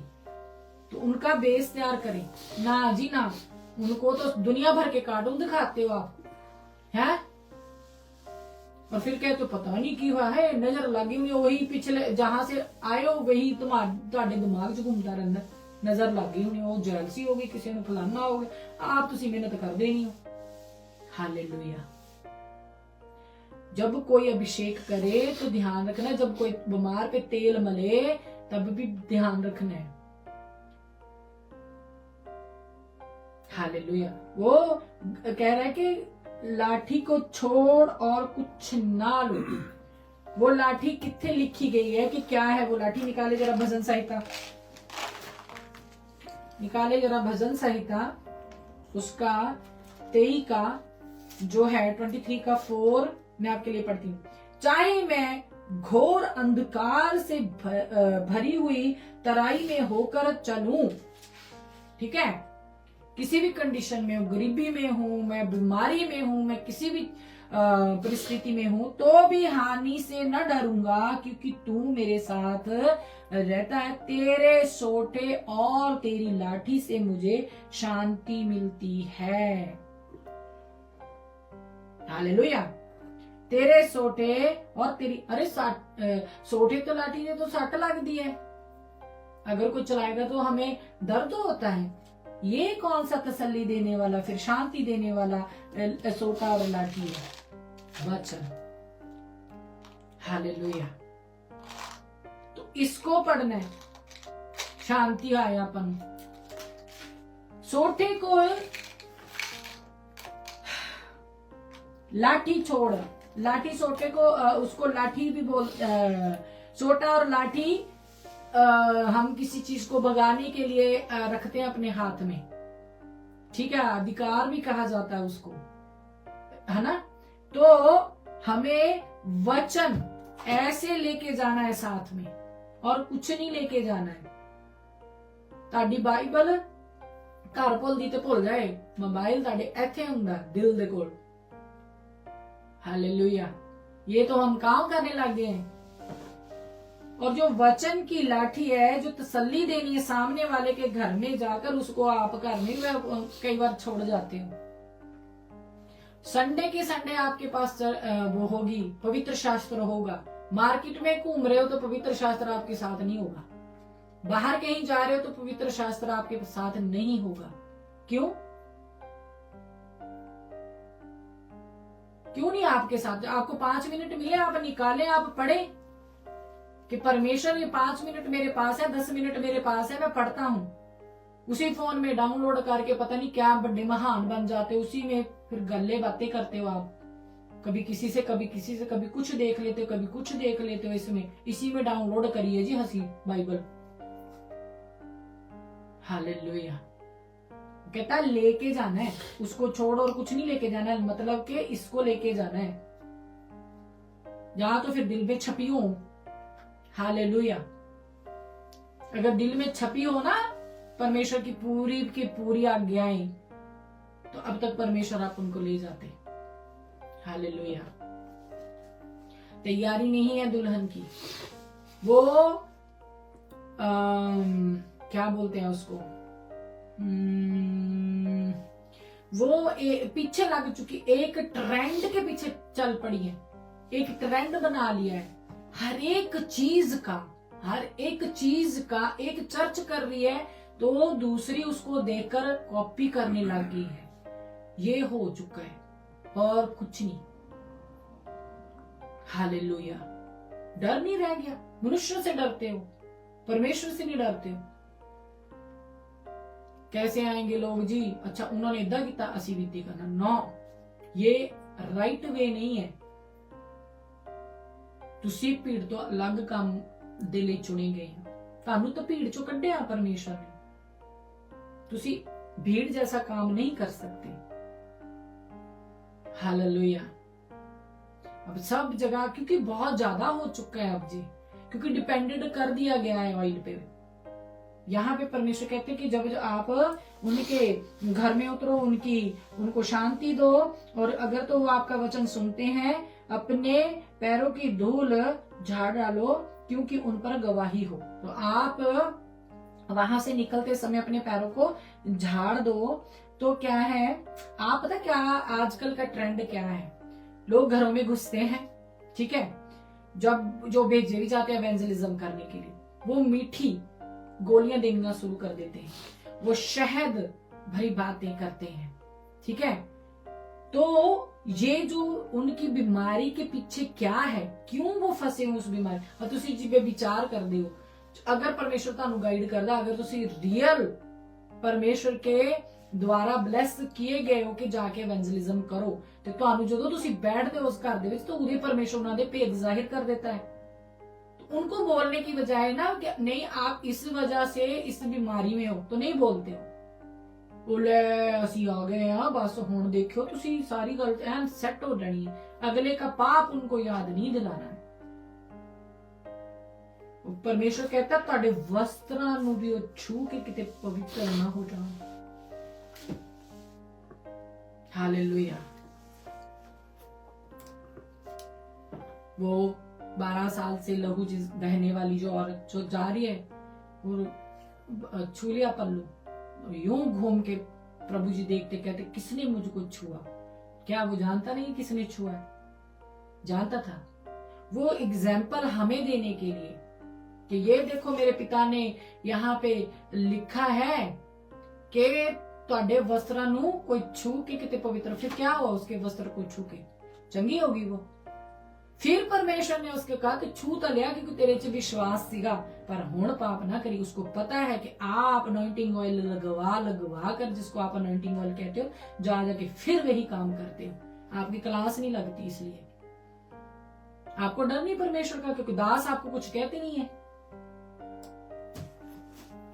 A: तो उनका बेस तैयार करें। ना जी ना, उनको तो दुनिया भर के कार्टून दिखाते हो आप, है? और फिर कहते हो पता नहीं की हुआ है, नजर लगी हुई, वही पिछले जहां से आए हो वही तुम्हारे दिमाग च घूमता रहता, नजर लगी हुई, वो जेलसी होगी, किसी ने फलाना हो गया, आप तुसी मेहनत कर देनी हो। हालेलुया। जब कोई अभिषेक करे तो ध्यान रखना, जब कोई बीमार पे तेल मले तब भी ध्यान रखना है। हालेलुया। वो कह रहा है कि लाठी को छोड़ और कुछ ना लो। वो लाठी कितने लिखी गई है कि क्या है वो लाठी? निकाले जरा भजन संहिता, निकाले जरा भजन संहिता, उसका 23 का जो है 23 का 4 मैं आपके लिए पढ़ती हूँ। चाहे मैं घोर अंधकार से भरी हुई तराई में होकर चलूं, ठीक है, किसी भी कंडीशन में हूं, गरीबी में हूं, मैं बीमारी में हूं, मैं किसी भी परिस्थिति में हूं, तो भी हानि से न डरूंगा, क्योंकि तू मेरे साथ रहता है। तेरे सोटे और तेरी लाठी से मुझे शांति मिलती है। हालेलुया। तेरे सोटे और तेरी, अरे सोटे तो लाठी ने तो सट लग दी है, अगर कोई चलाएगा तो हमें दर्द होता है। ये कौन सा तसल्ली देने वाला, फिर शांति देने वाला सोटा और लाठी है? वचन। हालेलुया। तो इसको पढ़ना है, शांति आयापन। सोटे को लाठी छोड़, लाठी सोटे को उसको लाठी भी बोल, सोटा और लाठी हम किसी चीज को भगाने के लिए रखते हैं अपने हाथ में, ठीक है, अधिकार भी कहा जाता है उसको, है ना? तो हमें वचन ऐसे लेके जाना है साथ में, और कुछ नहीं लेके जाना है। ताड़ी बाइबल घर भुलदी ते भुल जाए, मोबाइल ताड़े इत्थे हुंदा दिल दे कोल। हालेलुया। ये तो हम काम करने लग गए हैं। और जो वचन की लाठी है, जो तसल्ली देनी है सामने वाले के घर में जाकर, उसको आप घर में कई बार छोड़ जाते हो। संडे के संडे आपके पास वो होगी, पवित्र शास्त्र होगा। मार्केट में घूम रहे हो तो पवित्र शास्त्र आपके साथ नहीं होगा। बाहर कहीं जा रहे हो तो पवित्र शास्त्र आपके साथ नहीं होगा। क्यों? क्यों नहीं आपके साथ? आपको 5 मिनट मिले, आप निकालें, आप पढ़े कि परमेश्वर ये 5 मिनट मेरे पास है, 10 मिनट मेरे पास है, मैं पढ़ता हूं। उसी फोन में डाउनलोड करके पता नहीं क्या बड़े महान बन जाते हो, उसी में फिर गल्ले बातें करते हो आप, कभी किसी से कभी किसी से, कभी कुछ देख लेते हो कभी कुछ देख लेते हो। इसमें इसी में डाउनलोड करिए जी हंसी बाइबल। हालेलुया। कहता है लेके जाना है, उसको छोड़ और कुछ नहीं लेके जाना है, मतलब कि इसको लेके जाना है, या तो फिर दिल में छपी हो। हालेलुया। अगर दिल में छपी हो ना परमेश्वर की पूरी आज्ञाएं, तो अब तक परमेश्वर आप उनको ले जाते। हालेलुया। तैयारी नहीं है दुल्हन की, वो क्या बोलते हैं उसको, वो पीछे लग चुकी, एक ट्रेंड के पीछे चल पड़ी है, एक ट्रेंड बना लिया है। हर एक चीज का एक चर्च कर रही है तो दूसरी उसको देखकर कॉपी करने लग गई है। ये हो चुका है और कुछ नहीं। हालेलुया। डर नहीं रह गया। मनुष्य से डरते हो, परमेश्वर से नहीं डरते हो। कैसे आएंगे लोग जी, अच्छा उन्होंने इदा किया असी भी इदा करना। नो, ये राइट वे नहीं है। तुसी भीड़ तो अलग काम दे लई चुने गए हो, ਤੁਹਾਨੂੰ तो भीड़ चो कढ़िया परमेश्वर ने। तुसी भीड़ जैसा काम नहीं कर सकते। हालेलुया। अब सब जगह, क्योंकि बहुत ज्यादा हो चुका है अब जी, क्योंकि डिपेंडेंट कर दिया गया है ऑयल पे। यहाँ पे परमेश्वर कहते हैं कि जब आप उनके घर में उतरो, उनको शांति दो, और अगर तो वो आपका वचन सुनते हैं, अपने पैरों की धूल झाड़ डालो, क्योंकि उन पर गवाही हो। तो आप वहां से निकलते समय अपने पैरों को झाड़ दो। तो क्या है, आप पता क्या आजकल का ट्रेंड क्या है, लोग घरों में घुसते हैं, ठीक है, जब जो भेजे भी जाते हैं एवेंजलिज्म करने के लिए, वो मीठी गोलियां देना शुरू कर देते हैं, वो शहद भरी बातें करते हैं, ठीक है। तो ये जो उनकी बीमारी के पीछे क्या है, क्यों वो फंसे हो उस बीमारी, और तुसी जी पे विचार कर दे हो। अगर परमेश्वर तानू गाइड करदा, अगर तुसी रियल परमेश्वर के द्वारा ब्लेस किए गए हो कि जाके एवेंजलिज्म करो, तो ਤੁਹਾਨੂੰ ਜਦੋਂ ਤੁਸੀਂ बैठते हो उस घर ਦੇ ਵਿੱਚ, तो उदे परमेश्वर उन्होंने भेद जाहिर कर देता है। तो उनको बोलने की बजाय ना कि नहीं आप इस वजह से इस बीमारी में हो, तो नहीं बोलते हो, बोले ਅਸੀਂ आ गए हैं बस हुण देखियो तुसी सारी गल एन सेट हो जानी है। अगले का पाप उनको याद नहीं दिलाना है। परमेश्वर कहता ਤੁਹਾਡੇ ਵਸਤਰਾਂ ਨੂੰ ਵੀ ਉਹ ਛੂ ਕੇ ਕਿਤੇ ਪਵਿੱਤਰ ਨਾ ਹੋ ਜਾਣ। हालेलुया। वो 12 साल से लहू बहने वाली जो औरत जो जा रही है, वो छू लिया पल्लू, यूं घूम के प्रभु जी देखते कहते किसने मुझको छुआ। क्या वो जानता नहीं किसने छुआ? जानता था। वो एग्जाम्पल हमें देने के लिए कि ये देखो मेरे पिता ने यहाँ पे लिखा है कि ਤੁਹਾਡੇ वस्त्रां ਨੂੰ कोई छू के किते पवित्र, फिर क्या हुआ उसके वस्त्र को छू के? चंगी होगी वो। फिर परमेश्वर ने उसके कहा कि छू तो लिया क्योंकि तेरे च विश्वास सीगा, पर हुण पाप ना करी। उसको पता है कि आप अनॉइंटिंग ऑयल लगवा कर, जिसको आप अनॉइंटिंग ऑयल कहते हो, जाके फिर वही काम करते हो। आपकी क्लास नहीं लगती, इसलिए आपको डर नहीं परमेश्वर का, क्योंकि दास आपको कुछ कहते नहीं है।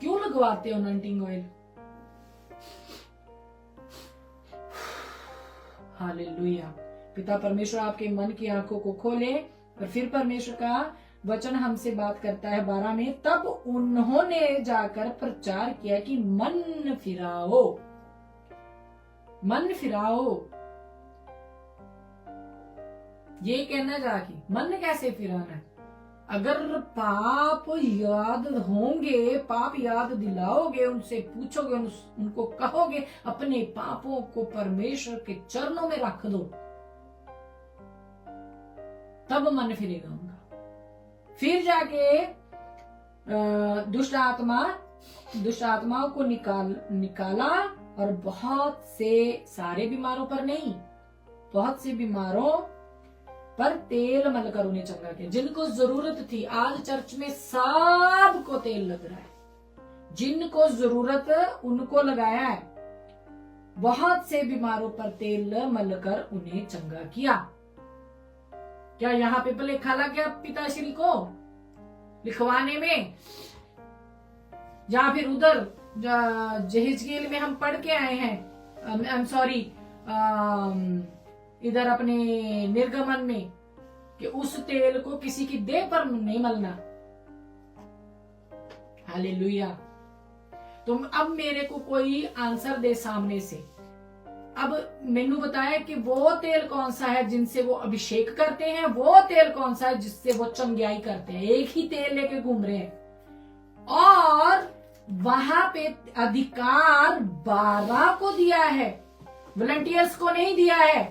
A: क्यों लगवाते हो अनॉइंटिंग ऑयल? हालेलुया। पिता परमेश्वर आपके मन की आंखों को खोले। और फिर परमेश्वर का वचन हमसे बात करता है 12 में, तब उन्होंने जाकर प्रचार किया कि मन फिराओ, मन फिराओ। ये कहना जाके मन कैसे फिराना है? अगर पाप याद होंगे, पाप याद दिलाओगे, उनसे पूछोगे, उनको कहोगे अपने पापों को परमेश्वर के चरणों में रख दो, तब मन फिरेगा उनका। फिर जाके दुष्ट आत्माओं को निकाला और बहुत से, सारे बीमारों पर नहीं, बहुत से बीमारों पर तेल मलकर उन्हें चंगा किया। जिनको जरूरत थी, आज चर्च में सबको तेल लग रहा है, जिनको जरूरत उनको लगाया है। बहुत से बीमारों पर तेल मलकर उन्हें चंगा किया। क्या यहाँ पे लिखा लग गया पिताश्री को लिखवाने में, या फिर उधर जहेजगेल में हम पढ़ के आए हैं, आई एम सॉरी, इधर अपने निर्गमन में, कि उस तेल को किसी की देह पर नहीं मलना। हालेलुया। तो अब मेरे को कोई आंसर दे सामने से, अब मैनू बताया कि वो तेल कौन सा है जिनसे वो अभिषेक करते हैं, वो तेल कौन सा है जिससे वो चंगाई करते हैं। एक ही तेल लेके घूम रहे हैं, और वहां पे अधिकार 12 को दिया है, वॉलंटियर्स को नहीं दिया है।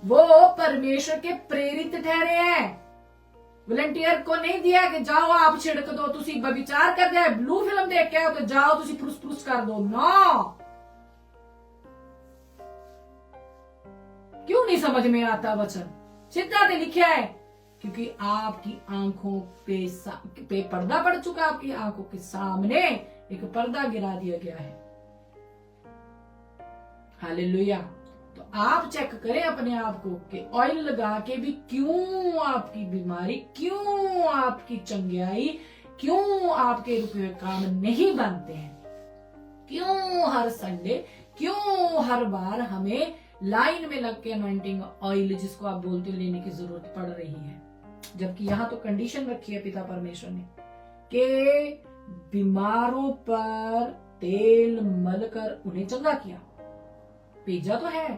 A: वो परमेश्वर के प्रेरित ठहरे हैं, वॉलंटियर को नहीं दिया कि जाओ आप छिड़क दो, तुसी व्यभिचार कर दिया, ब्लू फिल्म देख के आओ तो जाओ तुसी फुस फुस कर दो। नो, क्यों नहीं समझ में आता वचन? सीधा तो लिखा है, क्योंकि आपकी आंखों पे पर्दा पड़ चुका, आपकी आंखों के सामने एक पर्दा गिरा दिया गया है। हालेलुया। तो आप चेक करें अपने आप को कि ऑयल लगा के भी क्यों आपकी बीमारी, क्यों आपकी चंगाई, क्यों आपके रुके हुए काम नहीं बनते हैं? क्यों हर संडे, क्यों हर बार हमें लाइन में लग के अनॉइंटिंग ऑयल, जिसको आप बोलते हो, लेने की जरूरत पड़ रही है? जबकि यहां तो कंडीशन रखी है पिता परमेश्वर ने कि बीमारों पर तेल मलकर उन्हें चंगा किया। भेजा तो है,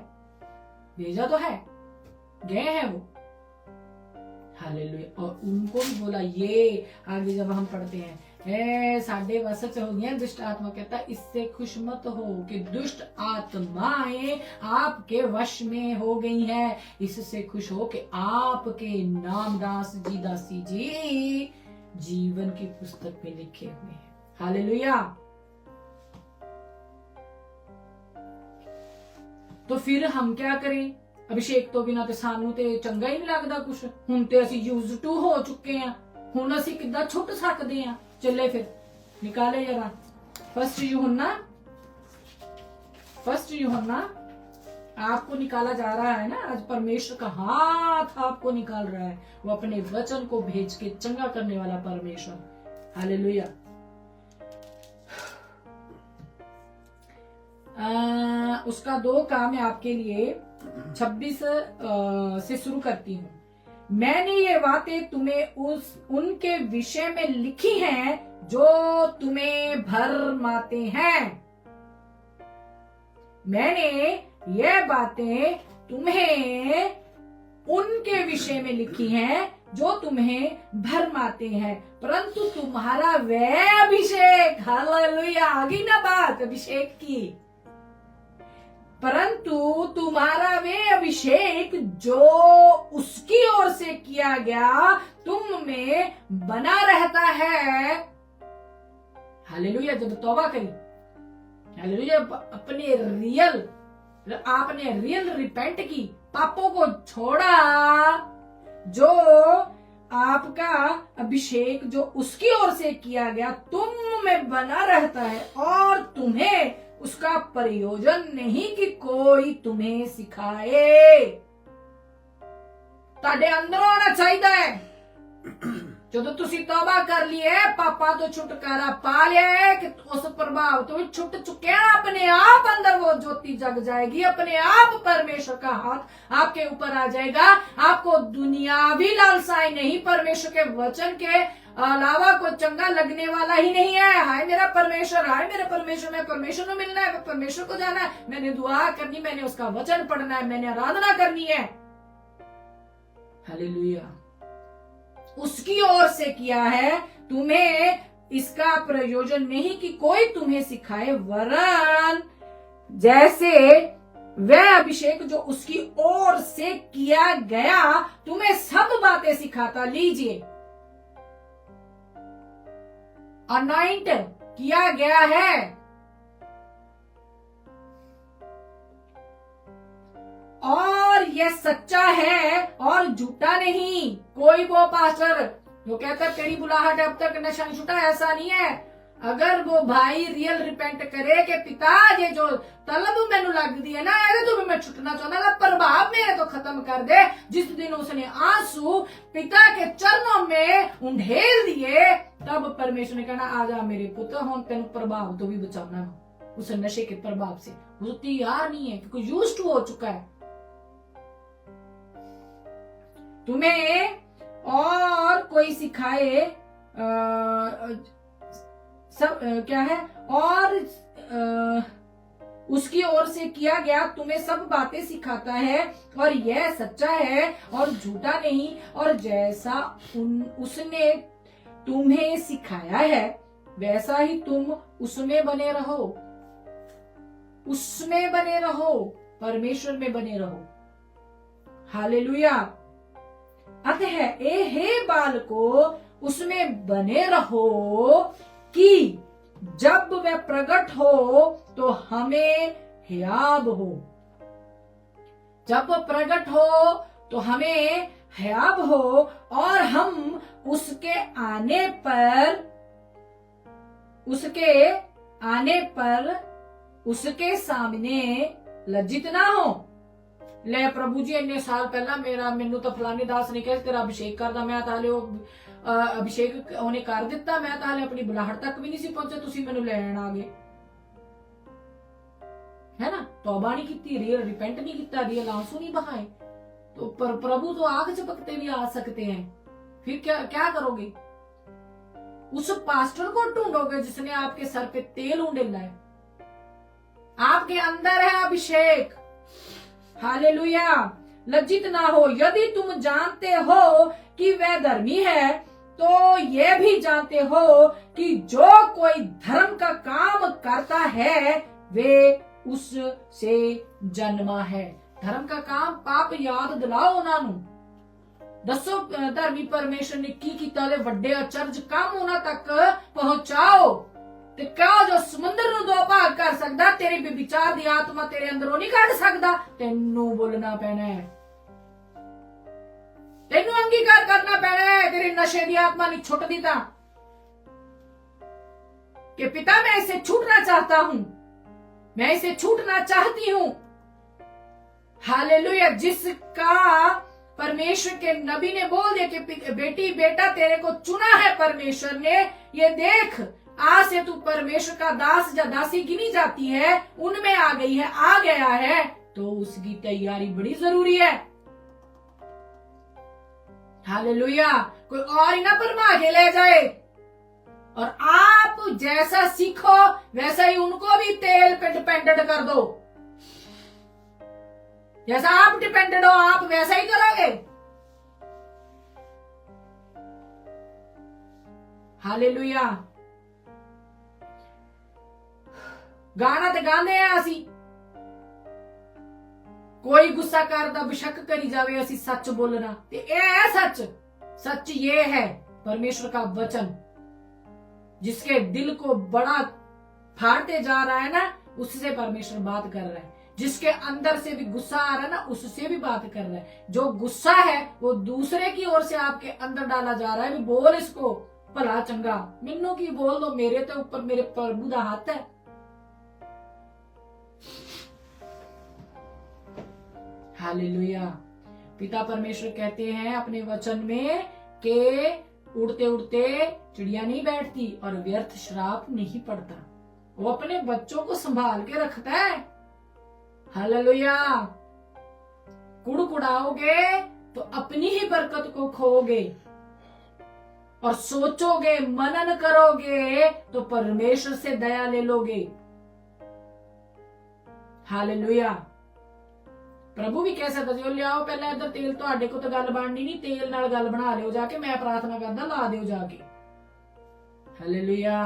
A: भेजा तो है, गए हैं वो। हालेलुया। और उनको भी बोला, ये आगे जब हम पढ़ते हैं, साढ़े वसच हो गया दुष्ट आत्मा, कहता इससे खुश मत हो कि दुष्ट आत्माएं आपके वश में हो गई हैं, इससे खुश हो कि आपके नाम दास जी, दासी जी जीवन की पुस्तक में लिखे हुए हैं। हालेलुया। तो फिर हम क्या करें? अभिषेक तो बिना ते सानू ते चंगा ही नहीं लगता कुछ। हुण ते असीं यूज्ड टू हो चुके हैं, हुण असीं किद्दां छुट सकदे हैं? चले फिर निकाले जरा फर्स्ट यूहन्ना आपको निकाला जा रहा है ना, आज परमेश्वर का हाथ आपको निकाल रहा है। वो अपने वचन को भेज के चंगा करने वाला परमेश्वर। हालेलुया। उसका 2 का मैं आपके लिए 26 से शुरू करती हूँ। मैंने ये बातें तुम्हें उनके विषय में लिखी हैं जो तुम्हें भरमाते हैं। मैंने ये बातें तुम्हें उनके विषय में लिखी हैं जो तुम्हें भरमाते हैं, परंतु तुम्हारा वह अभिषेक, हालेलुया, आगे ना बात अभिषेक की, परंतु तुम्हारा वे अभिषेक जो उसकी ओर से किया गया तुम में बना रहता है। हालेलुया। जब तौबा करी, हालेलुया, आपने रियल रिपेंट की, पापों को छोड़ा, जो आपका अभिषेक जो उसकी ओर से किया गया तुम में बना रहता है, और तुम्हें उसका प्रयोजन नहीं कि कोई तुम्हें सिखाए। ताडे अंदर होना चाहिए। जो तुसी तौबा कर ली है, पापा तो छुटकारा पा लिया है, कि उस प्रभाव तो छुट चुके हैं, अपने आप अंदर वो ज्योति जग जाएगी, अपने आप परमेश्वर का हाथ आपके ऊपर आ जाएगा। आपको दुनियावी लालसाएं नहीं, परमेश्वर के वचन के अलावा कोई चंगा लगने वाला ही नहीं है। हाय मेरा परमेश्वर, हाय मेरे परमेश्वर, में परमेश्वर को मिलना है, परमेश्वर को जाना है, मैंने दुआ करनी, मैंने उसका वचन पढ़ना है, मैंने आराधना करनी है। हालेलुया। उसकी ओर से किया है। तुम्हें इसका प्रयोजन नहीं कि कोई तुम्हें सिखाए, वरन जैसे वह अभिषेक जो उसकी ओर से किया गया तुम्हें सब बातें सिखाता। लीजिए, अनॉइंट किया गया है, और यह सच्चा है और झूठा नहीं। कोई वो पास्टर जो कहता है तेरी बुलाहट अब तक नशा नहीं छूटा, ऐसा नहीं है। अगर वो भाई रियल रिपेंट करे कि पिता ये जो तलब मैनू लग दी है ना, तो भी मैं छुटना चाहता, प्रभाव मेरे तो खत्म कर दे। जिस दिन उसने आंसू पिता के चरणों में उंडेल दिए, तब परमेश्वर ने कहना आजा मेरे पुत्र, हम तेन प्रभाव तो भी बचाना उस नशे के प्रभाव से। वो तो तैयार नहीं है क्योंकि यूज्ड टू हो चुका है। तुम्हें और कोई सिखाए सब क्या है, और उसकी ओर से किया गया तुम्हें सब बातें सिखाता है, और यह सच्चा है और झूठा नहीं। और जैसा उसने तुम्हें सिखाया है वैसा ही तुम उसमें बने रहो, उसमें बने रहो, परमेश्वर में बने रहो। हालेलुया। अतः हे बालको उसमें बने रहो कि जब वह प्रकट हो तो हमें हयाब हो। जब वह प्रकट हो तो हमें हयाब हो, और हम उसके आने पर उसके सामने लज्जित ना हो। ले प्रभु जी इन्ने साल पहला मैनू तो फलाने दास ने कहा तेरा अभिषेक करदा, मैं ताले अभिषेक उन्हें कर दिता, मैं ताले अपनी बुलाहट तक भी नहीं सी पहुंचे, तुसी मैनू लैण आ गए, है ना। तौबा नहीं की, रियल रिपेंट नहीं किया, रियल आंसू नहीं बहाए, तो पर प्रभु तो आग झपकते भी आ सकते हैं। फिर क्या करोगे? उस पास्टर को ढूंढोगे जिसने आपके सर पे तेल उंडेला है। आपके अंदर है अभिषेक। हालेलुया। लज्जित ना हो। यदि तुम जानते हो कि वह धर्मी है, तो यह भी जानते हो कि जो कोई धर्म का काम करता है वे उससे जन्मा है। धर्म का काम, पाप याद दिलाओ उन्होंने, दसो धर्मी परमेश्वर ने की कीता दे वड्डे अचरज काम उन्हां तक पहुंचाओ। ते क्या जो समुद्र नूं दो भाग कर सकदा, तेरी बेविचार दी आत्मा तेरे अंदरों नहीं कढ सकदा। तेनू बोलना पैना है, तेनू अंगीकार करना पैना है। तेरी नशे दी आत्मा नहीं छुटदी तां कि पिता मैं इसे छूटना चाहता हूं, मैं इसे छूटना चाहती हूं। हालेलुया। जिसका परमेश्वर के नबी ने बोल दिया कि बेटी बेटा तेरे को चुना है परमेश्वर ने, ये देख आज से तू परमेश्वर का दास या दासी गिनी जाती है, उनमें आ गई है, आ गया है, तो उसकी तैयारी बड़ी जरूरी है। हालेलुया। कोई और ही ना परमा के ले जाए। और आप जैसा सीखो वैसा ही उनको भी तेल पे डिपेंडेंट कर दो। जैसा आप डिपेंडेंट हो आप वैसा ही करोगे। हालेलुया। गाना तो गांदे हैं असी, कोई गुस्सा करदा बेशक करी जावे, असी सच बोलना ते ए है सच। सच ये है परमेश्वर का वचन, जिसके दिल को बड़ा फाड़ते जा रहा है ना, उससे परमेश्वर बात कर रहा है। जिसके अंदर से भी गुस्सा आ रहा है ना, उससे भी बात कर रहा है। जो गुस्सा है वो दूसरे की ओर से आपके अंदर डाला जा रहा है। भी बोल इसको भला चंगा, मैनू की बोल दो, मेरे तो ऊपर मेरे प्रभु दा हाथ है। हालेलुया। पिता परमेश्वर कहते हैं अपने वचन में कि उड़ते उड़ते चिड़िया नहीं बैठती और व्यर्थ श्राप नहीं पड़ता। वो अपने बच्चों को संभाल के रखता है। हालेलुया। कुड़कुड़ाओगे तो अपनी ही बरकत को खोओगे, और सोचोगे मनन करोगे तो परमेश्वर से दया ले लोगे। हालेलुया। प्रभु भी कह सकता जो लियाओ पहले इधर तेल, ਤੁਹਾਡੇ को तो गल बननी नहीं, तेल नाल गल बना लियो जाके, मैं प्रार्थना करदा ला दियो जाके। हालेलुया।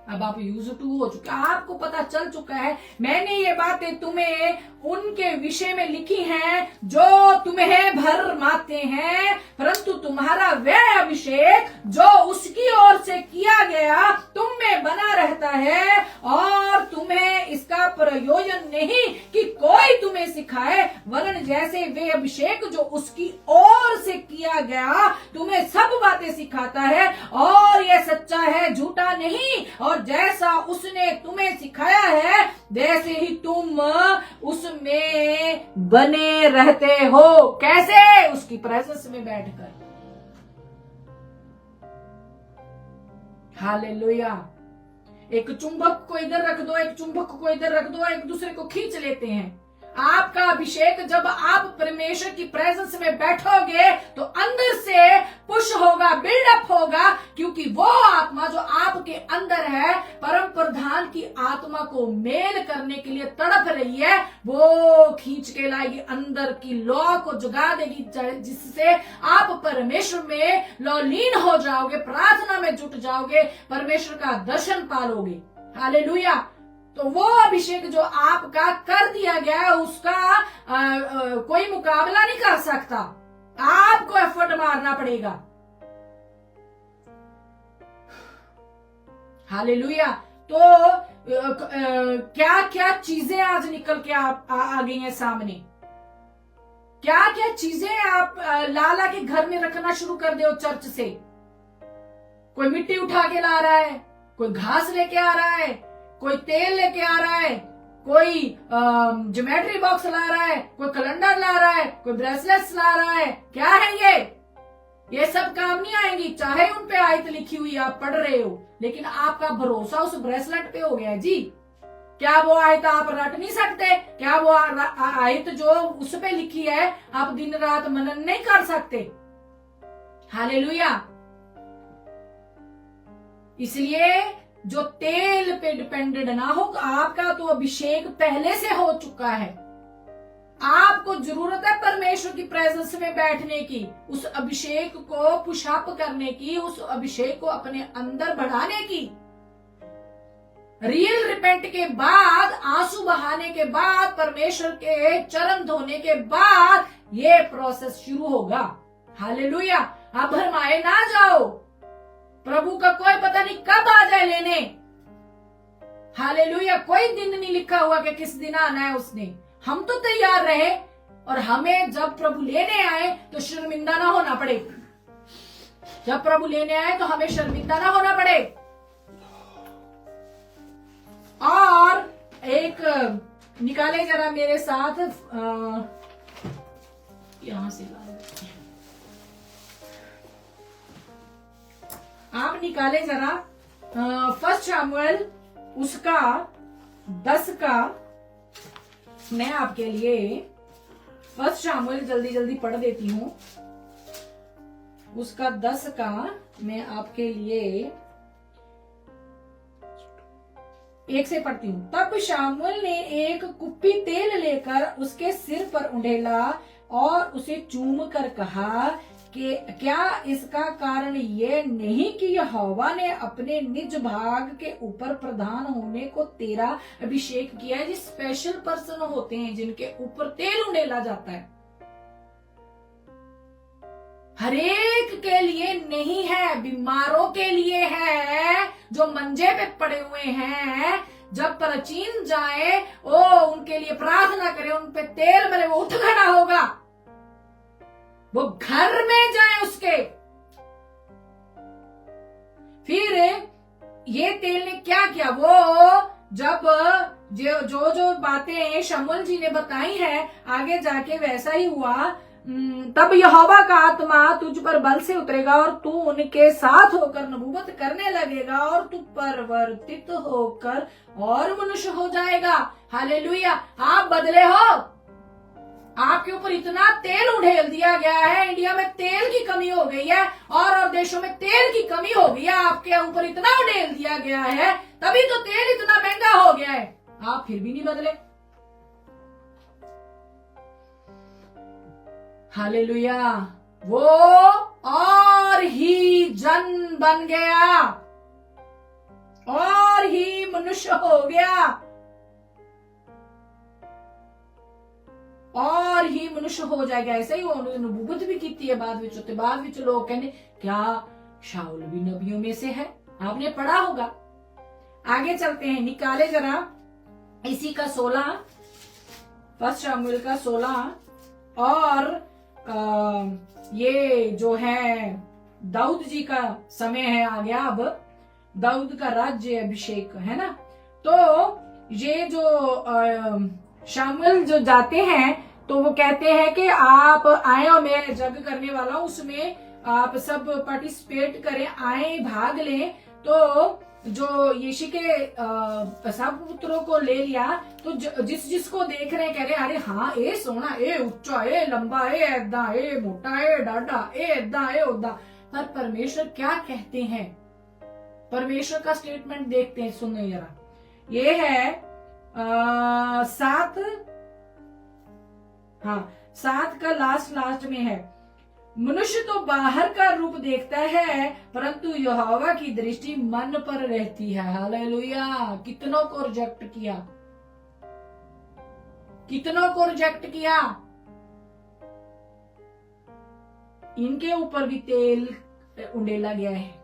A: अब आप यूज टू हो चुके, आपको पता चल चुका है मैंने ये बातें तुम्हें उनके विषय में लिखी हैं जो तुम्हें भरमाते हैं, परंतु तुम्हारा वह अभिषेक जो उसकी ओर से किया गया तुम में बना रहता है, और तुम्हें इसका प्रयोजन नहीं कि कोई तुम्हें सिखाए, वरन जैसे वे अभिषेक जो उसकी ओर से किया गया तुम्हें सब बातें सिखाता है, और यह सच्चा है झूठा नहीं, और जैसा उसने तुम्हें सिखाया है वैसे ही तुम उसमें बने रहते हो। कैसे? उसकी प्रेजेंस में बैठकर। हालेलुया। एक चुंबक को इधर रख दो, एक चुंबक को इधर रख दो, एक दूसरे को खींच लेते हैं। आपका अभिषेक जब आप परमेश्वर की प्रेजेंस में बैठोगे तो अंदर से पुश होगा, बिल्डअप होगा, क्योंकि वो आत्मा जो आपके अंदर है परम प्रधान की आत्मा को मेल करने के लिए तड़प रही है, वो खींच के लाएगी, अंदर की लौ को जगा देगी, जिससे आप परमेश्वर में लौलीन हो जाओगे, प्रार्थना में जुट जाओगे, परमेश्वर का दर्शन पालोगे। हालेलुया। तो वो अभिषेक जो आपका कर दिया गया है उसका कोई मुकाबला नहीं कर सकता, आपको एफर्ट मारना पड़ेगा। हालेलुया। तो क्या क्या चीजें आज निकल के आ गई हैं सामने, क्या क्या चीजें आप लाला के घर में रखना शुरू कर दो चर्च से। कोई मिट्टी उठा के ला रहा है, कोई घास लेके आ रहा है, कोई तेल लेके आ रहा है, कोई ज्योमेट्री बॉक्स ला रहा है, कोई कैलेंडर ला रहा है, कोई ब्रेसलेट्स ला रहा है। क्या है ये सब काम नहीं आएंगी, चाहे उन पे आयत लिखी हुई आप पढ़ रहे हो, लेकिन आपका भरोसा उस ब्रेसलेट पे हो गया है जी। क्या वो आयत आप रट नहीं सकते? क्या वो आयत जो उस पे लिखी है आप दिन रात मनन नहीं कर सकते? हालेलुया। इसलिए जो तेल पे डिपेंडेंट ना हो, आपका तो अभिषेक पहले से हो चुका है। आपको जरूरत है परमेश्वर की प्रेजेंस में बैठने की, उस अभिषेक को पुशअप करने की, उस अभिषेक को अपने अंदर बढ़ाने की। रियल रिपेंट के बाद, आंसू बहाने के बाद, परमेश्वर के चरण धोने के बाद ये प्रोसेस शुरू होगा। हालेलुया। आप भरमाए ना जाओ, प्रभु का कोई पता नहीं कब आ जाए लेने। हालेलुया। कोई दिन नहीं लिखा हुआ कि किस दिन आना है उसने। हम तो तैयार रहे, और हमें जब प्रभु लेने आए तो शर्मिंदा ना होना पड़े। जब प्रभु लेने आए तो हमें शर्मिंदा ना होना पड़े। और एक निकाले जरा मेरे साथ, यहां से आप निकाले जरा 1 शमूएल उसका 10 का, मैं आपके लिए 1 शमूएल जल्दी जल्दी पढ़ देती हूँ। उसका 10 का मैं आपके लिए 1 से पढ़ती हूँ। तब शमूएल ने एक कुप्पी तेल लेकर उसके सिर पर उंडेला और उसे चूम कर कहा कि क्या इसका कारण ये नहीं कि यहोवा ने अपने निज भाग के ऊपर प्रधान होने को तेरा अभिषेक किया है। जो स्पेशल पर्सन होते हैं जिनके ऊपर तेल उंडेला जाता है, हरेक के लिए नहीं है, बीमारों के लिए है, जो मंजे पे पड़े हुए हैं। जब प्राचीन जाए उनके लिए प्रार्थना करे, उन पे तेल मरे, वो उठ खड़ा होगा, वो घर में जाए उसके। फिर ये तेल ने क्या किया, वो जब जो बातें शमूएल जी ने बताई है आगे जाके वैसा ही हुआ। तब यहोवा का आत्मा तुझ पर बल से उतरेगा और तू उनके साथ होकर नबूवत करने लगेगा और तू परिवर्तित होकर और मनुष्य हो जाएगा। हालेलुया। आप बदले हो, आपके ऊपर इतना तेल उड़ेल दिया गया है, इंडिया में तेल की कमी हो गई है और देशों में तेल की कमी हो गई है, आपके ऊपर इतना उड़ेल दिया गया है, तभी तो तेल इतना महंगा हो गया है, आप फिर भी नहीं बदले। हालेलुया। वो और ही जन बन गया और ही मनुष्य हो गया और ही मनुष्य हो जाएगा। ऐसे ही उन्होंने नबूवत भी की है बाद विच लोग कहने क्या शाऊल भी नबियों में से है। आपने पढ़ा होगा। आगे चलते हैं, निकाले जरा इसी का 16 फर्स्ट शमूएल का 16 और ये जो है दाऊद जी का समय है आ गया। अब दाऊद का राज्य अभिषेक है ना। तो ये जो शमूएल जो जाते हैं तो वो कहते हैं कि आप आए और मैं जग करने वाला हूं, उसमें आप सब पार्टिसिपेट करें, आए भाग लें। तो जो यीशु के सब पुत्रों को ले लिया तो जिसको देख रहे कह रहे अरे हाँ ए सोना, ए उच्चा, ए लंबा, ए ऐदा, ए मोटा, ए डाडा, ए ऐदा, ए ओदा। पर परमेश्वर क्या कहते हैं, परमेश्वर का स्टेटमेंट देखते हैं, सुनो जरा। ये है 7 का लास्ट में है। मनुष्य तो बाहर का रूप देखता है परंतु यहोवा की दृष्टि मन पर रहती है। हालेलुया। कितनों को रिजेक्ट किया, कितनों को रिजेक्ट किया। इनके ऊपर भी तेल उंडेला गया है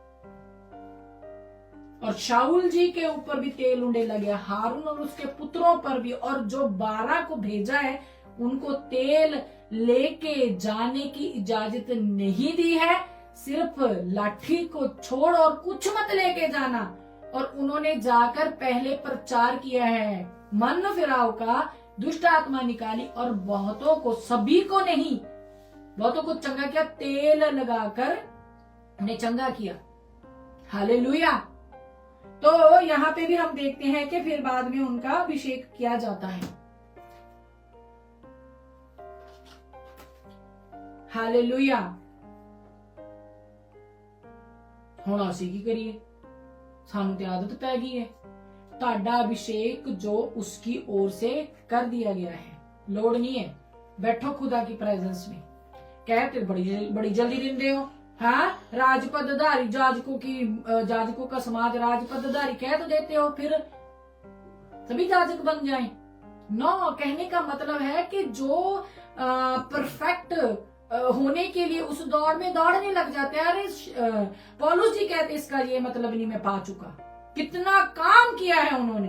A: और शाऊल जी के ऊपर भी तेल उंडेला गया, हारून और उसके पुत्रों पर भी। और जो 12 को भेजा है उनको तेल लेके जाने की इजाजत नहीं दी है, सिर्फ लाठी को छोड़ और कुछ मत लेके जाना। और उन्होंने जाकर पहले प्रचार किया है, मन फिराव का, दुष्ट आत्मा निकाली और बहुतों को, सभी को नहीं, बहुतों को चंगा किया, तेल लगाकर ने चंगा किया। हालेलुया। तो यहाँ पे भी हम देखते हैं कि फिर बाद में उनका अभिषेक किया जाता है। हालेलुया। हुण असीं की करिए, सानू ते आदत पै गई है। ताड़ा अभिषेक जो उसकी ओर से कर दिया गया है, लोड़ नहीं है। बैठो खुदा की प्रेजेंस में, कहते बड़ी जल्दी दिंदे हो। हाँ, राजपदधारी जाजकों का समाज राजपदधारी कह तो देते हो, फिर सभी जाजक बन जाएं। नो, कहने का मतलब है कि जो परफेक्ट होने के लिए उस दौड़ में दौड़ने लग जाते हैं। अरे पौलुस जी कहते इसका ये मतलब नहीं मैं पा चुका, कितना काम किया है उन्होंने।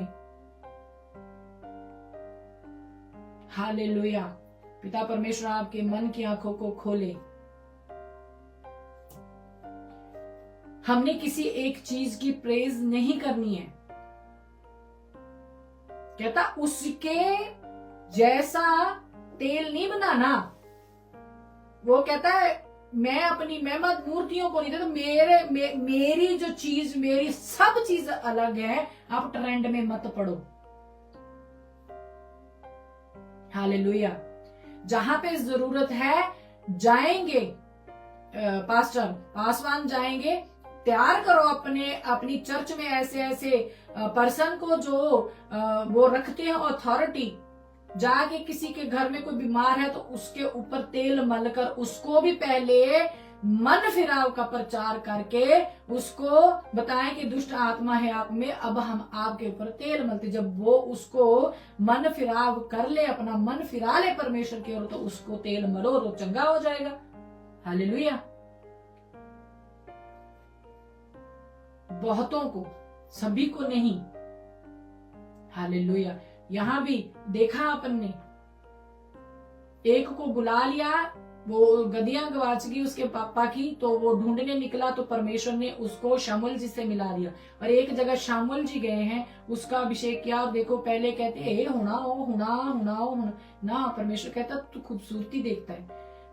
A: हालेलुया। पिता परमेश्वर आपके मन की आंखों को खोले। हमने किसी एक चीज की प्रेज नहीं करनी है। कहता उसके जैसा तेल नहीं बनाना। वो कहता है मैं मत मूर्तियों को नहीं देता, मेरी जो चीज, मेरी सब चीज अलग है, आप ट्रेंड में मत पड़ो। हालेलुया। जहां पे जरूरत है जाएंगे, पासवान जाएंगे, तैयार करो अपनी चर्च में ऐसे पर्सन को जो वो रखते हैं अथॉरिटी। जाके किसी के घर में कोई बीमार है तो उसके ऊपर तेल मलकर उसको भी पहले मन फिराव का प्रचार करके उसको बताएं कि दुष्ट आत्मा है आप में, अब हम आपके ऊपर तेल मलते। जब वो उसको मन फिराव कर ले, अपना मन फिरा ले परमेश्वर की ओर, तो उसको तेल मलो तो चंगा हो जाएगा। हालेलुया। बहुतों को, सभी को नहीं। हालेलुया। यहां भी देखा अपन ने, एक को बुला लिया, वो गदियां गवाच गई उसके पापा की, तो वो ढूंढने निकला तो परमेश्वर ने उसको शमूएल जी से मिला दिया। और एक जगह शमूएल जी गए हैं, उसका अभिषेक किया। और देखो पहले कहते हुना ना, परमेश्वर कहता तू खूबसूरती देखता है।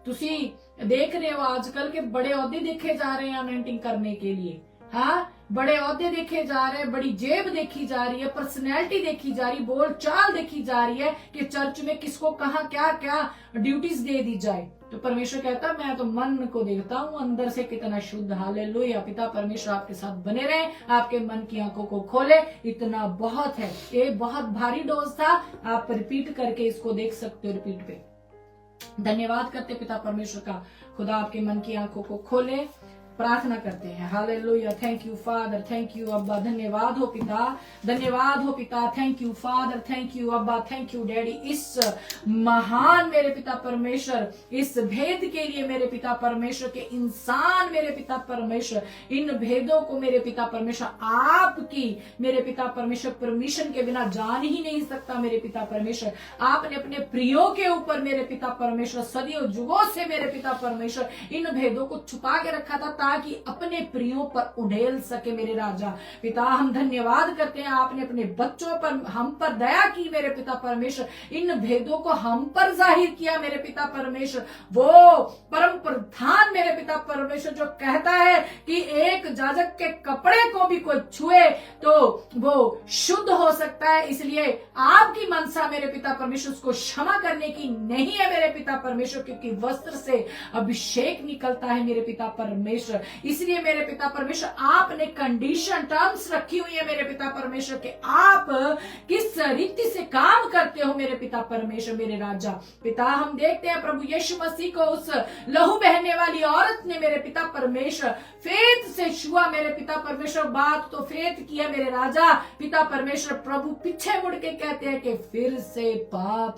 A: तुसी देख रहे हो आजकल के बड़े औहदे देखे जा रहे हैं अनॉइंटिंग करने के लिए। हाँ, बड़े ओहदे देखे जा रहे हैं, बड़ी जेब देखी जा रही है, पर्सनैलिटी देखी जा रही है, बोल चाल देखी जा रही है कि चर्च में किसको कहाँ क्या क्या ड्यूटीज दे दी जाए। तो परमेश्वर कहता है मैं तो मन को देखता हूँ अंदर से कितना शुद्ध। हालेलुया। पिता परमेश्वर आपके साथ बने रहे, आपके मन की आंखों को खोले, इतना बहुत है। ये बहुत भारी डोज था, आप रिपीट करके इसको देख सकते हो रिपीट पे। धन्यवाद करते पिता परमेश्वर का, खुदा आपके मन की आंखों को खोले। प्रार्थना करते हैं। Hallelujah. Thank you father, thank you अब्बा, धन्यवाद हो पिता, धन्यवाद हो पिता। Thank you father, thank you अब्बा, थैंक यू डैडी, इस महान मेरे पिता परमेश्वर, इस भेद के लिए मेरे पिता परमेश्वर के इंसान मेरे पिता परमेश्वर, इन भेदों को मेरे पिता परमेश्वर आपकी मेरे पिता परमेश्वर परमिशन के बिना जान ही नहीं सकता। मेरे पिता परमेश्वर आपने अपने प्रियो के ऊपर मेरे पिता परमेश्वर सदियों जुगों से मेरे पिता परमेश्वर इन भेदों को छुपा के रखा था ताकि अपने प्रियों पर उड़ेल सके। मेरे राजा पिता हम धन्यवाद करते हैं, आपने अपने बच्चों पर हम पर दया की मेरे पिता परमेश्वर, इन भेदों को हम पर जाहिर किया मेरे पिता परमेश्वर। वो परम प्रधान मेरे पिता परमेश्वर जो कहता है कि एक जाजक के कपड़े को भी कोई छुए तो वो शुद्ध हो सकता है, इसलिए आपकी मनसा मेरे पिता परमेश्वर उसको क्षमा करने की नहीं है मेरे पिता परमेश्वर, क्योंकि वस्त्र से अभिषेक निकलता है मेरे पिता परमेश्वर। इसलिए मेरे पिता परमेश्वर आपने कंडीशन टर्म्स रखी हुई है मेरे पिता परमेश्वर के आप किस रीति से काम करते हो मेरे पिता परमेश्वर। मेरे राजा पिता हम देखते हैं प्रभु यीशु मसीह को उस लहू बहने वाली औरत ने मेरे पिता परमेश्वर फेथ से छुआ मेरे पिता परमेश्वर, बात तो फेथ की है मेरे राजा पिता परमेश्वर। प्रभु पीछे मुड़ के कहते हैं कि फिर से पाप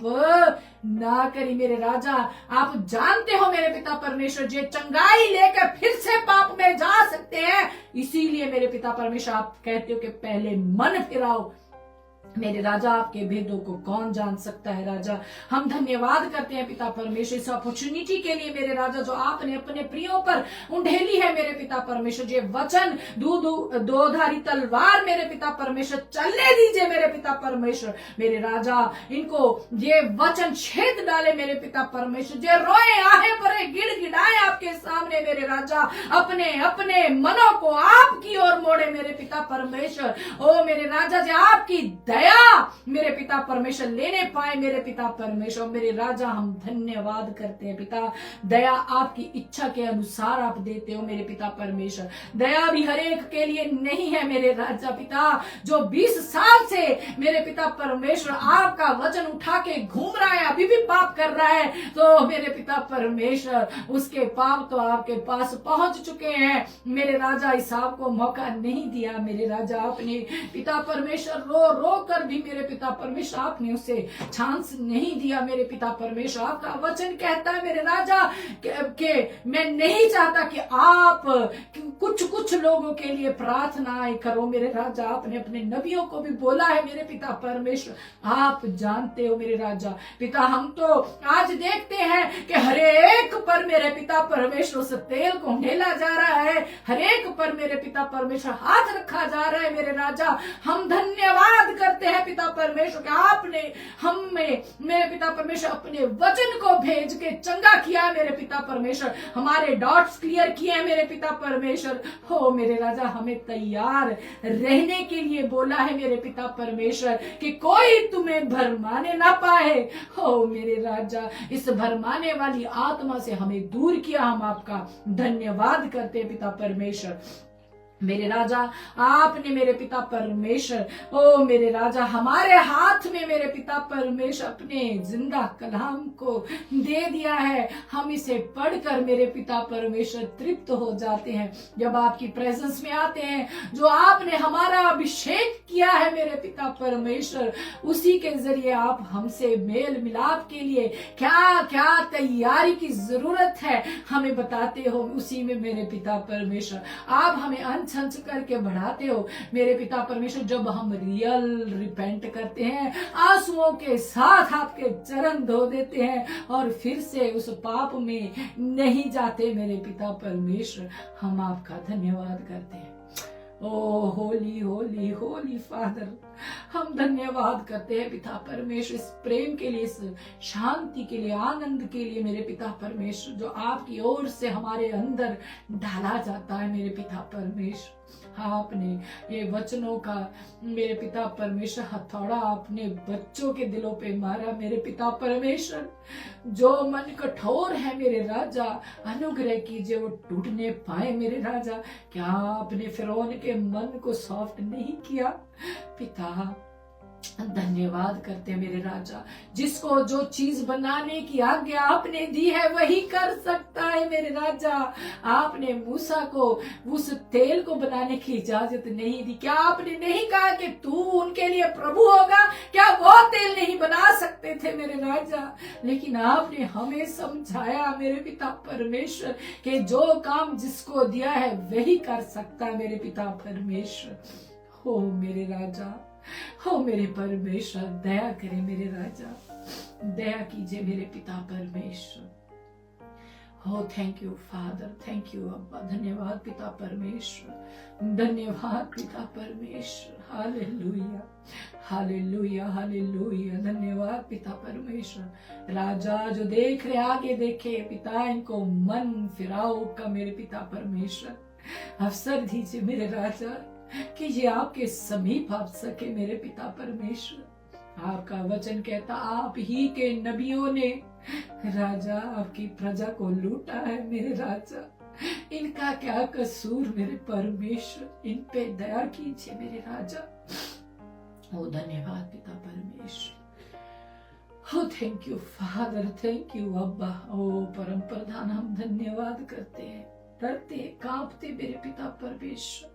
A: ना करी मेरे राजा। आप जानते हो मेरे पिता परमेश्वर जे चंगाई लेकर फिर से पाप में जा सकते हैं, इसीलिए मेरे पिता परमेश्वर आप कहते हो कि पहले मन फिराओ। मेरे राजा आपके भेदों को कौन जान सकता है राजा। हम धन्यवाद करते हैं पिता परमेश्वर इस अपॉर्चुनिटी के लिए मेरे राजा जो आपने अपने प्रियों पर उंडेली है मेरे पिता परमेश्वर। ये वचन दो धारी तलवार मेरे पिता परमेश्वर चलने दीजिए मेरे पिता परमेश्वर। मेरे राजा इनको ये वचन छेद डाले मेरे पिता परमेश्वर, जो रोए आहे भरे गिड़गिड़ाए आपके सामने मेरे राजा, अपने अपने मनों को आपकी ओर मोड़े मेरे पिता परमेश्वर। ओ मेरे राजा जो आपकी दया मेरे पिता परमेश्वर लेने पाए मेरे पिता परमेश्वर। मेरे राजा हम धन्यवाद करते हैं पिता, दया आपकी इच्छा के अनुसार आप देते हो मेरे पिता परमेश्वर। दया भी हरेक के लिए नहीं है मेरे राजा पिता, जो 20 साल से मेरे पिता परमेश्वर आपका वचन उठा के घूम रहा है, अभी भी पाप कर रहा है, तो मेरे पिता परमेश्वर उसके पाप तो आपके पास पहुंच चुके हैं मेरे राजा। इस आपको मौका नहीं दिया मेरे राजा, अपने पिता परमेश्वर रो रो कर भी मेरे पिता परमेश्वर आपने उसे चांस नहीं दिया मेरे पिता परमेश्वर। आपका वचन कहता है मेरे राजा के मैं नहीं चाहता कि आप कुछ लोगों के लिए प्रार्थनाएं करो मेरे राजा। आपने अपने नबियों को भी बोला है मेरे पिता परमेश्वर, आप जानते हो मेरे राजा पिता। हम तो आज देखते हैं कि हरेक पर मेरे पिता परमेश्वर उस तेल को ढेला जा रहा है, हरेक पर मेरे पिता परमेश्वर हाथ रखा जा रहा है मेरे राजा। हम धन्यवाद करते हैं पिता परमेश्वर कि आपने हमें मेरे पिता परमेश्वर अपने वचन को भेज के चंगा किया है मेरे पिता परमेश्वर, हमारे डॉट्स क्लियर किए हैं मेरे पिता परमेश्वर। हो मेरे राजा हमें तैयार रहने के लिए बोला है मेरे पिता परमेश्वर कि कोई तुम्हें भरमाने ना पाए। हो मेरे राजा इस भरमाने वाली आत्मा से हमें दूर किया, हम आपका धन्यवाद करते हैं पिता परमेश्वर। मेरे राजा आपने मेरे पिता परमेश्वर ओ मेरे राजा हमारे हाथ में मेरे पिता परमेश्वर अपने जिंदा कलाम को दे दिया है। हम इसे पढ़कर मेरे पिता परमेश्वर तृप्त हो जाते हैं जब आपकी प्रेजेंस में आते हैं। जो आपने हमारा अभिषेक किया है मेरे पिता परमेश्वर, उसी के जरिए आप हमसे मेल मिलाप के लिए क्या क्या तैयारी की जरूरत है हमें बताते हो। उसी में मेरे पिता परमेश्वर आप हमें छंच करके बढ़ाते हो मेरे पिता परमेश्वर। जब हम रियल रिपेंट करते हैं, आंसुओं के साथ आपके चरण धो देते हैं और फिर से उस पाप में नहीं जाते मेरे पिता परमेश्वर, हम आपका धन्यवाद करते हैं। ओ होली होली होली फादर, हम धन्यवाद करते हैं पिता परमेश्वर इस प्रेम के लिए, इस शांति के लिए, आनंद के लिए मेरे पिता परमेश्वर जो आपकी ओर से हमारे अंदर डाला जाता है मेरे पिता परमेश्वर। आपने ये वचनों का मेरे पिता परमेश्वर हथौड़ा अपने बच्चों के दिलों पे मारा मेरे पिता परमेश्वर। जो मन कठोर है मेरे राजा, अनुग्रह कीजिए वो टूटने पाए मेरे राजा। क्या आपने फिरौन के मन को सॉफ्ट नहीं किया पिता? धन्यवाद करते हैं मेरे राजा, जिसको जो चीज बनाने की आज्ञा आपने दी है वही कर सकता है मेरे राजा। आपने मूसा को उस तेल को बनाने की इजाजत नहीं दी। क्या आपने नहीं कहा कि तू उनके लिए प्रभु होगा? क्या वो तेल नहीं बना सकते थे मेरे राजा? लेकिन आपने हमें समझाया मेरे पिता परमेश्वर कि जो काम जिसको दिया है वही कर सकता है मेरे पिता परमेश्वर। हो मेरे राजा, हो मेरे परमेश्वर, दया करे मेरे राजा, दया कीजिए मेरे पिता परमेश्वर। हो thank you father, thank you अब्बा। धन्यवाद पिता परमेश्वर, धन्यवाद पिता परमेश्वर। Hallelujah, hallelujah, hallelujah. धन्यवाद पिता परमेश्वर। राजा जो देख रहे आगे देखे पिता, इनको मन फिराओ का मेरे पिता परमेश्वर अवसर दीजिए मेरे राजा कि ये आपके समीप आ सके मेरे पिता परमेश्वर। आपका वचन कहता आप ही के नबियों ने राजा आपकी प्रजा को लूटा है मेरे राजा। इनका क्या कसूर मेरे परमेश्वर? इन पे दया कीजिए मेरे राजा। ओ धन्यवाद पिता परमेश्वर। ओ thank you father, thank you अब्बा। ओ परम प्रधान, हम धन्यवाद करते हैं, डरते कांपते मेरे पिता परमेश्वर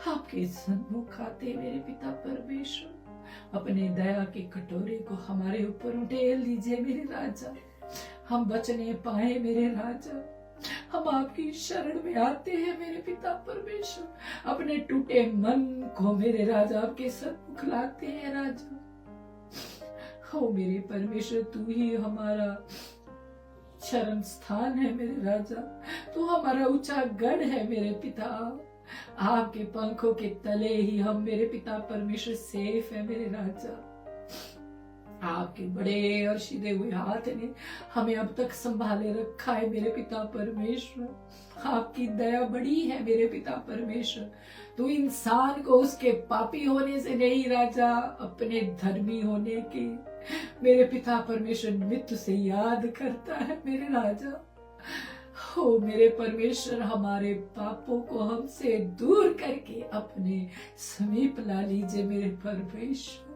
A: आपके सन्मुख आते मेरे पिता परमेश्वर। अपने दया के कटोरे को हमारे ऊपर उठेल दीजिए मेरे राजा। हम बचने पाए मेरे राजा। हम आपकी शरण में आते हैं मेरे पिता परमेश्वर। अपने टूटे मन को मेरे राजा आपके सन्मुख लाते हैं राजा। हो मेरे परमेश्वर, तू ही हमारा शरण स्थान है मेरे राजा। तू हमारा ऊंचा गढ़ है मेरे पिता। आपके पंखों के तले ही हम मेरे पिता परमेश्वर सेफ है मेरे राजा। आपके बड़े और सीधे हुए हाथ ने हमें अब तक संभाले रखा है मेरे पिता परमेश्वर। आपकी दया बड़ी है मेरे पिता परमेश्वर। तू इंसान को उसके पापी होने से नहीं राजा, अपने धर्मी होने के मेरे पिता परमेश्वर निमित्त से याद करता है मेरे राजा। हो मेरे परमेश्वर, हमारे पापों को हमसे दूर करके अपने समीप ला लीजिए मेरे परमेश्वर।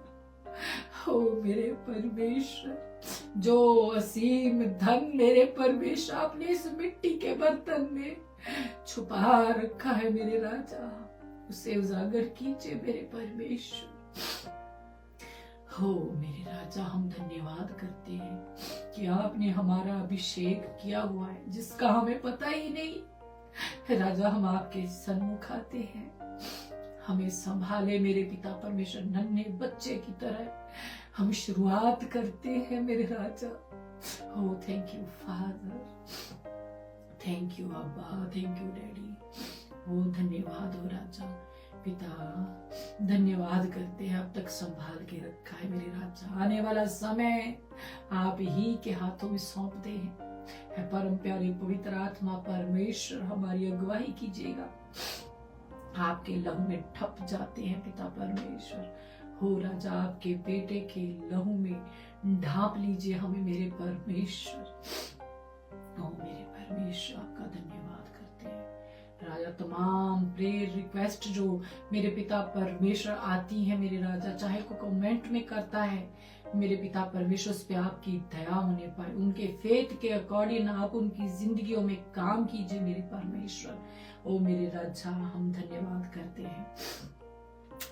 A: हो मेरे परमेश्वर, जो असीम धन मेरे परमेश्वर आपने इस मिट्टी के बर्तन में छुपा रखा है मेरे राजा, उसे उजागर कीजिए मेरे परमेश्वर। हो मेरे राजा, हम धन्यवाद करते हैं कि आपने हमारा अभिषेक किया हुआ है जिसका हमें पता ही नहीं। राजा, हम आपके सन्मुख आते हैं, हमें संभाले मेरे पिता परमेश्वर। नन्हे बच्चे की तरह हम शुरुआत करते हैं मेरे राजा। हो thank you father, thank you अब्बा, थैंक यू डैडी। हो धन्यवाद हो राजा पिता, धन्यवाद करते हैं अब तक संभाल के रखा है मेरे राजा। आने वाला समय आप ही के हाथों में सौंपते हैं। है परम प्यारे पवित्र आत्मा परमेश्वर, हमारी अगुवाई कीजिएगा। आपके लहू में ठप जाते हैं पिता परमेश्वर। हो राजा, आपके बेटे के लहू में ढांप लीजिए हमें मेरे परमेश्वर। ओ मेरे परमेश्वर, आपका धन्यवाद करते हैं राजा। तमाम प्रेयर रिक्वेस्ट जो मेरे पिता परमेश्वर आती है मेरे राजा, चाहे को कमेंट में करता है मेरे पिता परमेश्वर, उस पे आपकी दया होने पाए। उनके फेथ के अकॉर्डिंग आप उनकी जिंदगियों में काम कीजिए मेरे परमेश्वर। ओ मेरे राजा, हम धन्यवाद करते हैं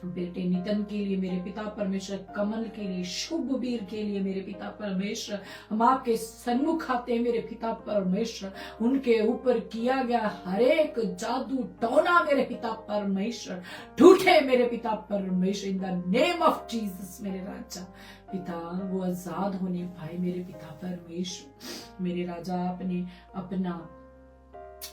A: बेटे नितिन के लिए मेरे पिता परमेश्वर, कमल के लिए, शुभ वीर के लिए मेरे पिता परमेश्वर। हम आपके सन्मुख आते हैं मेरे पिता परमेश्वर। उनके ऊपर किया गया हर एक जादू टोना मेरे पिता परमेश्वर टूटे मेरे पिता परमेश्वर, in the name of Jesus मेरे राजा पिता। वो आजाद होने पाए मेरे पिता परमेश्वर। मेरे राजा, आपने अपना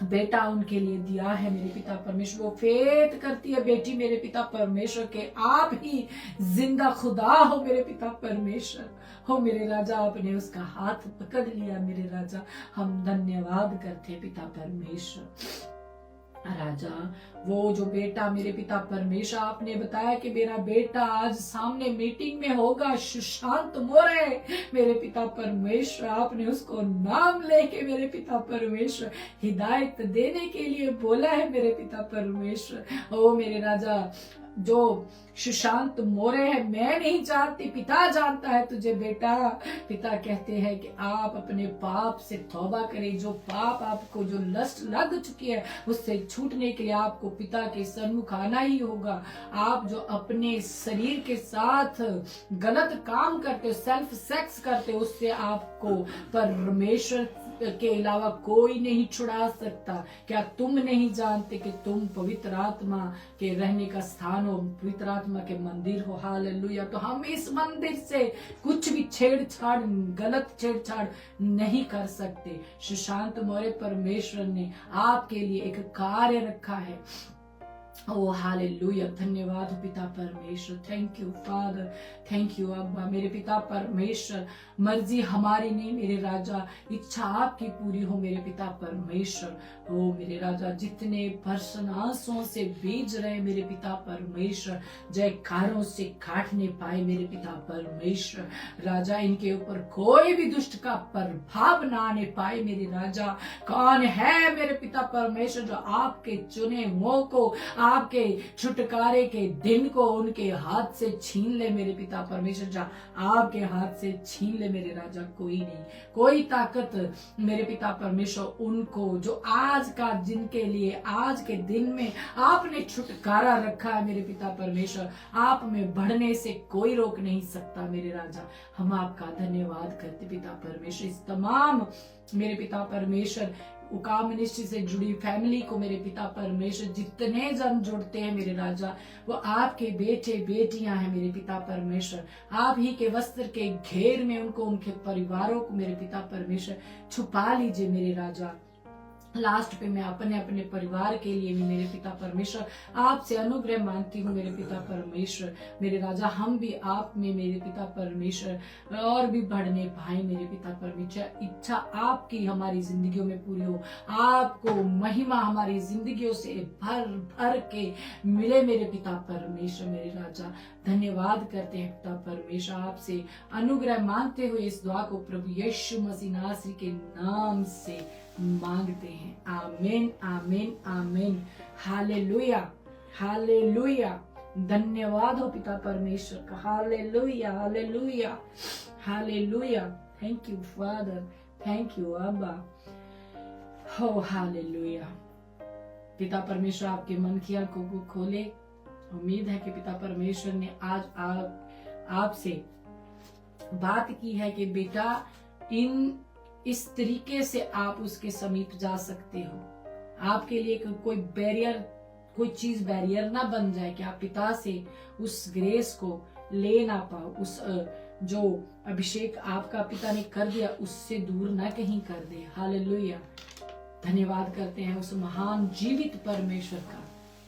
A: बेटा उनके लिए दिया है मेरे पिता परमेश्वर। वो फेथ करती है बेटी मेरे पिता परमेश्वर के आप ही जिंदा खुदा हो मेरे पिता परमेश्वर। हो मेरे राजा, आपने उसका हाथ पकड़ लिया मेरे राजा। हम धन्यवाद करते हैं पिता परमेश्वर। राजा, वो जो बेटा मेरे पिता परमेश्वर, आपने बताया कि मेरा बेटा आज सामने मीटिंग में होगा, सुशांत मोरे, मेरे पिता परमेश्वर, आपने उसको नाम लेके मेरे पिता परमेश्वर हिदायत देने के लिए बोला है मेरे पिता परमेश्वर। ओ मेरे राजा, जो सुशांत मोरे है, मैं नहीं जानती, पिता जानता है तुझे बेटा। पिता कहते हैं कि आप अपने पाप से तौबा करें, जो पाप आपको, जो लस्ट लग चुकी है, उससे छूटने के लिए आपको पिता के सन्मुख आना ही होगा। आप जो अपने शरीर के साथ गलत काम करते हो, सेल्फ सेक्स करते हो, उससे आपको परमेश्वर के अलावा कोई नहीं छुड़ा सकता। क्या तुम नहीं जानते कि तुम पवित्र आत्मा के रहने का स्थान हो, पवित्र आत्मा के मंदिर हो? हालेलुया। तो हम इस मंदिर से कुछ भी छेड़छाड़, गलत छेड़छाड़ नहीं कर सकते। सुशांत मौर्य परमेश्वर ने आपके लिए एक कार्य रखा है। ओ हालेलुया, धन्यवाद पिता परमेश्वर, thank you father, thank you अब्बा। मेरे पिता परमेश्वर, मर्जी हमारी नहीं मेरे राजा, इच्छा आपकी पूरी हो मेरे पिता परमेश्वर। ओ मेरे राजा, जितने पर्सन आंसुओं से बीज रहे मेरे पिता परमेश्वर, जयकारों से काटने पाए मेरे पिता परमेश्वर। राजा, इनके ऊपर कोई भी दुष्ट का प्रभाव ना आने पाए मेरे राजा। कौन है मेरे पिता परमेश्वर जो आपके चुने मुंह को, आपके छुटकारे के दिन को उनके हाथ से छीन ले मेरे पिता परमेश्वर? जा आपके हाथ से छीन ले मेरे राजा, कोई नहीं, कोई ताकत मेरे पिता परमेश्वर उनको, जो आज का, जिनके लिए आज के दिन में आपने छुटकारा रखा है मेरे पिता परमेश्वर, आप में बढ़ने से कोई रोक नहीं सकता मेरे राजा। हम आपका धन्यवाद करते पिता परमेश्वर। इस तमाम मेरे पिता परमेश्वर उकाब मिनिस्ट्री से जुड़ी फैमिली को मेरे पिता परमेश्वर, जितने जन जुड़ते हैं मेरे राजा, वो आपके बेटे बेटियां हैं मेरे पिता परमेश्वर। आप ही के वस्त्र के घेर में उनको, उनके परिवारों को मेरे पिता परमेश्वर छुपा लीजिए मेरे राजा। लास्ट पे मैं अपने अपने परिवार के लिए भी मेरे पिता परमेश्वर आपसे अनुग्रह मांगती हूँ मेरे पिता परमेश्वर। मेरे राजा, हम भी आप में मेरे पिता परमेश्वर और भी बढ़ने पाए मेरे पिता परमेश्वर। इच्छा आपकी हमारी जिंदगियों में पूरी हो, आपको महिमा हमारी जिंदगियों से भर भर के मिले मेरे पिता परमेश्वर। मेरे राजा, धन्यवाद करते हैं पिता परमेश्वर, आपसे अनुग्रह मांगते हुए इस दुआ को प्रभु यीशु मसीह नासरी के नाम से मांगते हैं। आमीन, आमीन, आमीन। Hallelujah, hallelujah. धन्यवाद हो पिता परमेश्वर का। Hallelujah, hallelujah, hallelujah. Thank you father, thank you अब्बा। हो हालेलुया। पिता परमेश्वर आपके मन की आंखों को खोले। उम्मीद है कि पिता परमेश्वर ने आज आपसे बात की है कि बेटा, इस तरीके से आप उसके समीप जा सकते हो। आपके लिए कोई बैरियर, कोई चीज बैरियर ना बन जाए कि आप पिता से उस ग्रेस को ले ना पाओ, उस जो अभिषेक आपका पिता ने कर दिया उससे दूर ना कहीं कर दे। हालेलुया। धन्यवाद करते हैं उस महान जीवित परमेश्वर का,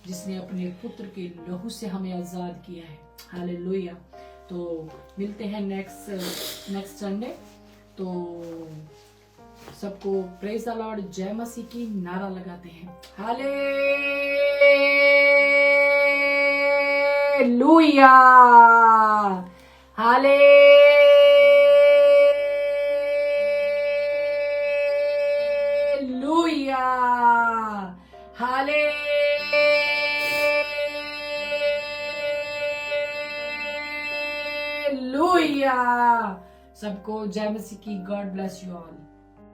A: जिसने अपने पुत्र के लहू से हमें आजाद किया है। हालेलुया। तो मिलते हैं नेक्स्ट संडे। तो सबको प्रेज द लॉर्ड, जय मसीह की नारा लगाते हैं। Hallelujah, hallelujah, hallelujah. सबको जय मसीह की। God bless you all.